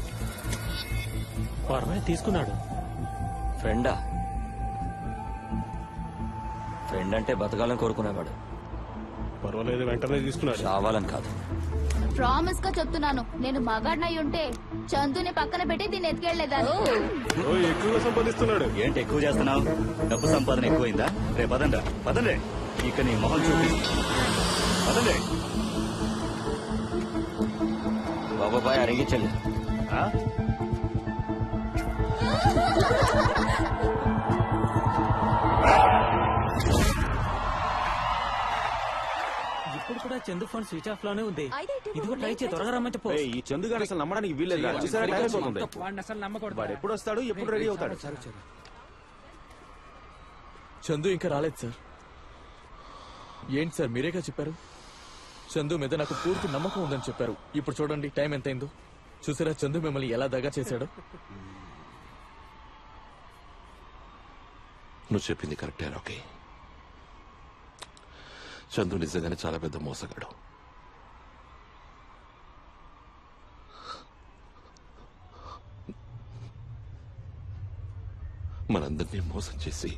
తీసుకున్నాడు. ఫ్రెండ్ అంటే బతకాలని కోరుకునేవాడు. పర్వాలేదు, వెంటనే తీసుకున్నాడు. చావాలని కాదు. ప్రామిస్ గా చెప్తున్నాను, నేను మగాడినై ఉంటే చందుని పక్కన పెట్టి దీన్ని ఎత్తుకెళ్లేదాన్ని. ఎక్కువగా సంపాదిస్తున్నాడు. ఏంటి ఎక్కువ చేస్తున్నావు? డబ్బు సంపాదన ఎక్కువైందా? రే పదండి. ఇక నీ మొహం చూపి పదండి. బాబాయ్ అరిగించండి. ఇప్పుడు కూడా చందు ఫోన్ స్విచ్ ఆఫ్ లోనే ఉంది. ఇదిగో ట్రై చేయి, త్వరగా రమ్మంటే పో. ఈ చందు గారు అసలు నమ్మడానికి వీల్లేదు. చూసారా, టైం అయిపోతుంది. వాడిని అసలు నమ్మకూడదు. వాడు ఎప్పుడు వస్తాడు, ఎప్పుడు రెడీ అవుతాడు? చందు ఇంకా రాలేదు సార్. ఏంటి సార్, మీరేగా చెప్పారు చందు మీద నాకు పూర్తి నమ్మకం ఉందని చెప్పారు. ఇప్పుడు చూడండి టైం ఎంతైందో. చూసారా చందు మిమ్మల్ని ఎలా దగా చేశాడో. నువ్వు చెప్పింది కరెక్టే రాకీ. చందు నిజంగానే చాలా పెద్ద మోసగాడు. మనందరినీ మోసం చేసి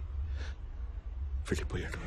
వెళ్ళిపోయాడు.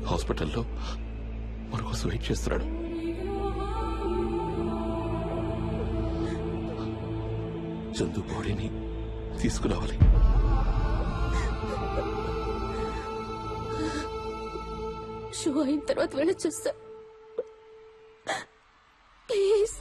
హాస్పిటల్లో మన కోసం వెయిట్ చేస్తున్నాడు. చందు బాడీని తీసుకురావాలి. షో అయిన తర్వాత వెళ్ళొచ్చు సార్, ప్లీజ్.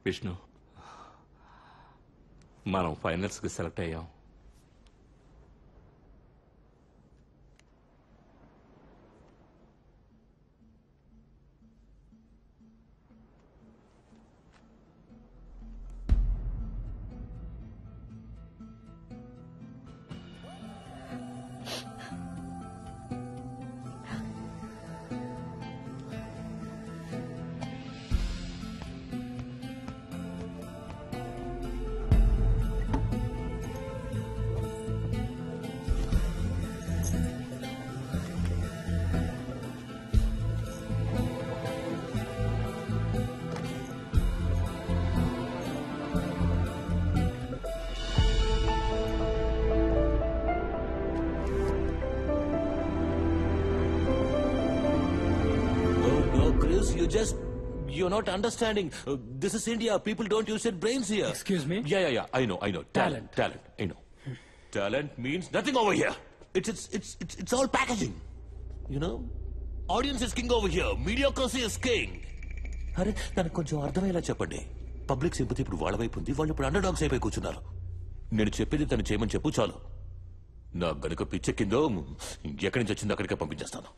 విష్ణు, మనం ఫైనల్స్ కి సెలెక్ట్ అయ్యాం. You're not understanding. This is India. People don't use their brains here. Excuse me? Yeah. I know. Talent. I know. Talent means nothing over here. It's all packaging. You know? Audience is king over here. Mediocrity is king. అరే నాకు కొంచెం అర్థమయ్యేలా చెప్పండి. Public sympathy ఇప్పుడు వాళ్ళ వైపు ఉంది. వాళ్ళు ఇప్పుడు అండర్ డాగ్స్ అయిపోయి కూర్చున్నారు. నేను చెప్పేది తను చేయమని చెప్పు చాలు. నాకు గనుక పిచ్చెక్కిందో ఎక్కడి నుంచి వచ్చిందో అక్కడికే పంపించేస్తాను.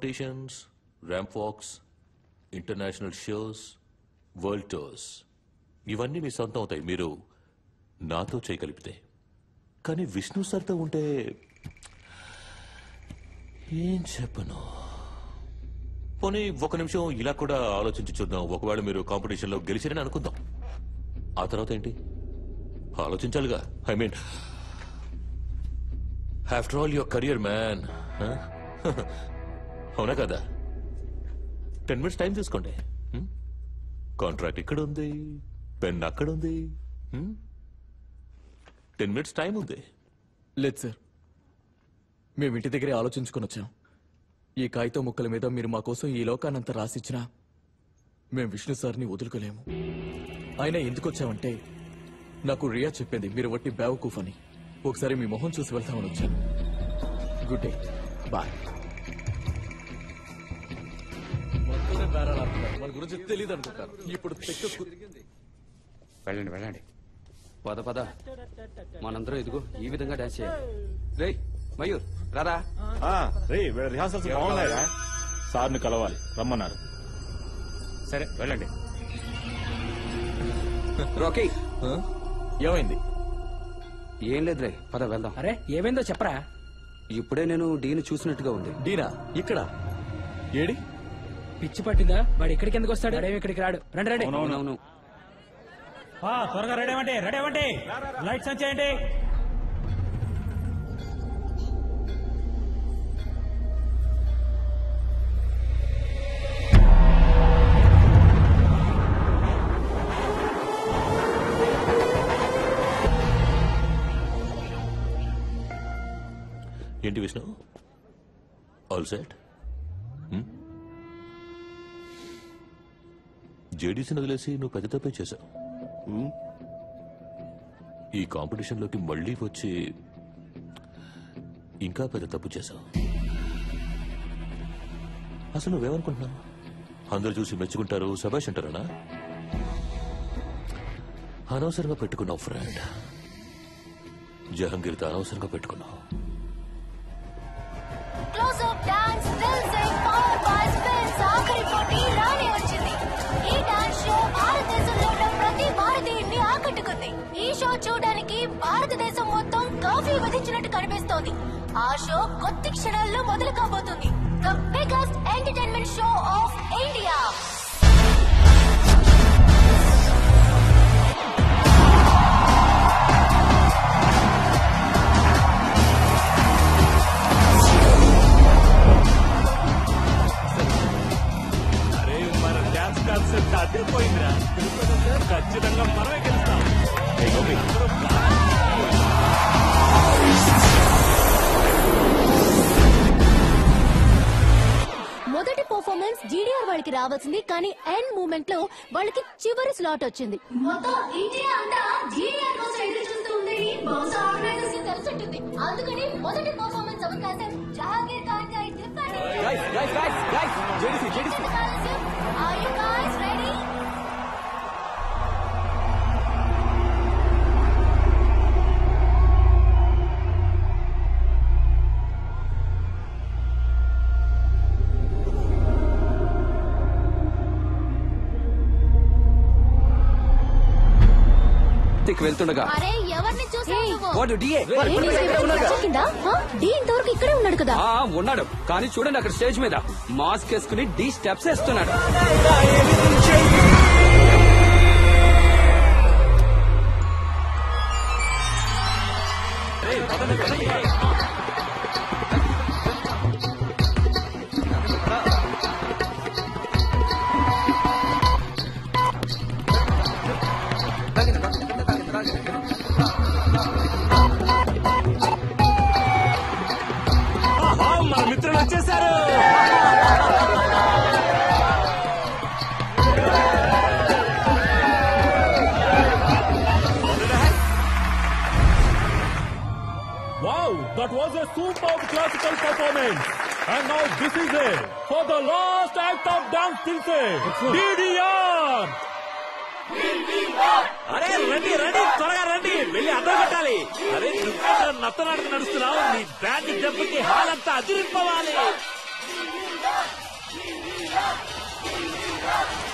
Competitions, ramp walks, international shows, world tours ఇవన్నీ మీ సొంతం అవుతాయి మీరు నాతో చేయగలిపితే. కానీ విష్ణు సార్తో ఉంటే ఏం చెప్పను. పోనీ ఒక నిమిషం ఇలా కూడా ఆలోచించి చూద్దాం. ఒకవేళ మీరు కాంపిటీషన్లో గెలిచారని అనుకుందాం. ఆ తర్వాత ఏంటి ఆలోచించాలిగా. I mean after all your career man. అవునా కదా? 10 minutes టైం తీసుకోండి. కాంట్రాక్ట్ ఇక్కడ ఉంది, పెన్ అక్కడ ఉంది, 10 minutes టైం ఉంది. లేదు సార్, మేము ఇంటి దగ్గరే ఆలోచించుకొని వచ్చాం. ఈ కాగితం ముక్కల మీద మీరు మా కోసం ఈ లోకానంతా రాసిచ్చినా మేము విష్ణు సార్ని వదులుకోలేము. ఆయన ఎందుకు వచ్చామంటే నాకు రియా చెప్పింది మీరు వట్టి బేవకూఫ్ అని. ఒకసారి మీ మొహం చూసి వెళ్తామని వచ్చాను. Good day, bye. మన గురించి తెలియదు అనుకుంటారు. ఇప్పుడు వెళ్ళండి వెళ్ళండి. పద పద, మనందరం ఇదిగో ఈ విధంగా డాన్స్ చేయాలి. రేయ్ మయూర్ రారా. రే రిహార్సల్స్ బాగున్నాయా? సార్ని కలవాలి రమ్మన్నారు. సరే వెళ్ళండి. రోకీ ఏమైంది? ఏం లేదురే, పద వెళ్దాం. అరే ఏమైందో చెప్పరా. ఇప్పుడే నేను డీని చూసినట్టుగా ఉంది. డీనా ఇక్కడ ఏడి? పిచ్చి పట్టిందా? వాడు ఇక్కడికి ఎందుకు వస్తాడు? ఇక్కడికి రాడు. రండి రండి. అవునవును. త్వరగా రెడీ అవ్వండి, రెడీ అవ్వండి. లైట్స్ ఆన్ చేయండి. ఏంటి విష్ణు, ఆల్ సెట్? జేడీసీని వదిలేసి నువ్వు పెద్ద తప్పే చేశావు. ఈ కాంపిటీషన్లోకి మళ్ళీ వచ్చి ఇంకా పెద్ద తప్పు చేశావు. అసలు నువ్వేమనుకుంటున్నావు? అందరూ చూసి మెచ్చుకుంటారు, శభాష్ అంటారనా? అనవసరంగా పెట్టుకున్నావు ఫ్రెండ్. జహంగీర్తో అనవసరంగా పెట్టుకున్నావు. క్లోజ్అప్ డాన్స్ దిల్సింగ్ పవర్ బై స్పిన్స్ ఆఖరి పోటీ రానే వచ్చింది. ఈ డాన్స్ షో భారతదేశంలో ఉన్న ప్రతి భారతీయుడిని ఆకట్టుకుంది. ఈ షో చూడడానికి భారతదేశం మొత్తం కర్ఫ్యూ విధించినట్టు కనిపిస్తోంది. ఆ షో కొద్ది క్షణాల్లో మొదలు కాబోతుంది. The biggest entertainment show of India. అదిరిపోయిందిరా. ఖచ్చితంగా మనమే గెలుస్తాం. మొదటి పర్ఫార్మెన్స్ జీడీఆర్ వాళ్ళకి రావాల్సింది, కానీ ఎండ్ మూమెంట్ లో వాళ్ళకి చివరి స్లాట్ వచ్చింది. మొత్తం ఇండియా అంతా జీడీఆర్ కోసం ఎదురు చూస్తూ ఉందని బహుశా ఆర్గనైజర్స్ కి తెలిసుంటుంది. అందుకని మొదటి పర్ఫార్మెన్స్ అవకాశం జహాంగీర్ ఖాన్ గా ఇవ్వండి. Are you guys ready? వెళ్తుండగా అరే ఎవరిని చూసావు? వాడు డిఏ డి ఇంతవరకు ఇక్కడే ఉన్నాడు కదా. ఉన్నాడు, కానీ చూడండి అక్కడ స్టేజ్ మీద మాస్క్ వేసుకుని డి స్టెప్స్ వేస్తున్నాడు. మన మిత్రులు వచ్చేసారు. Wow, that was a superb classical performance. And now this is it for the last act of dance Dilse, DDR. అరే రండి రండి, త్వరగా రండి, వెళ్ళి అడ్డం కట్టాలి. అరే నత్తనాటకు నడుస్తున్నావు, నీ బ్యాండ్ దెబ్బకి హాల్ అంతా అదిరిపోవాలి. DDR!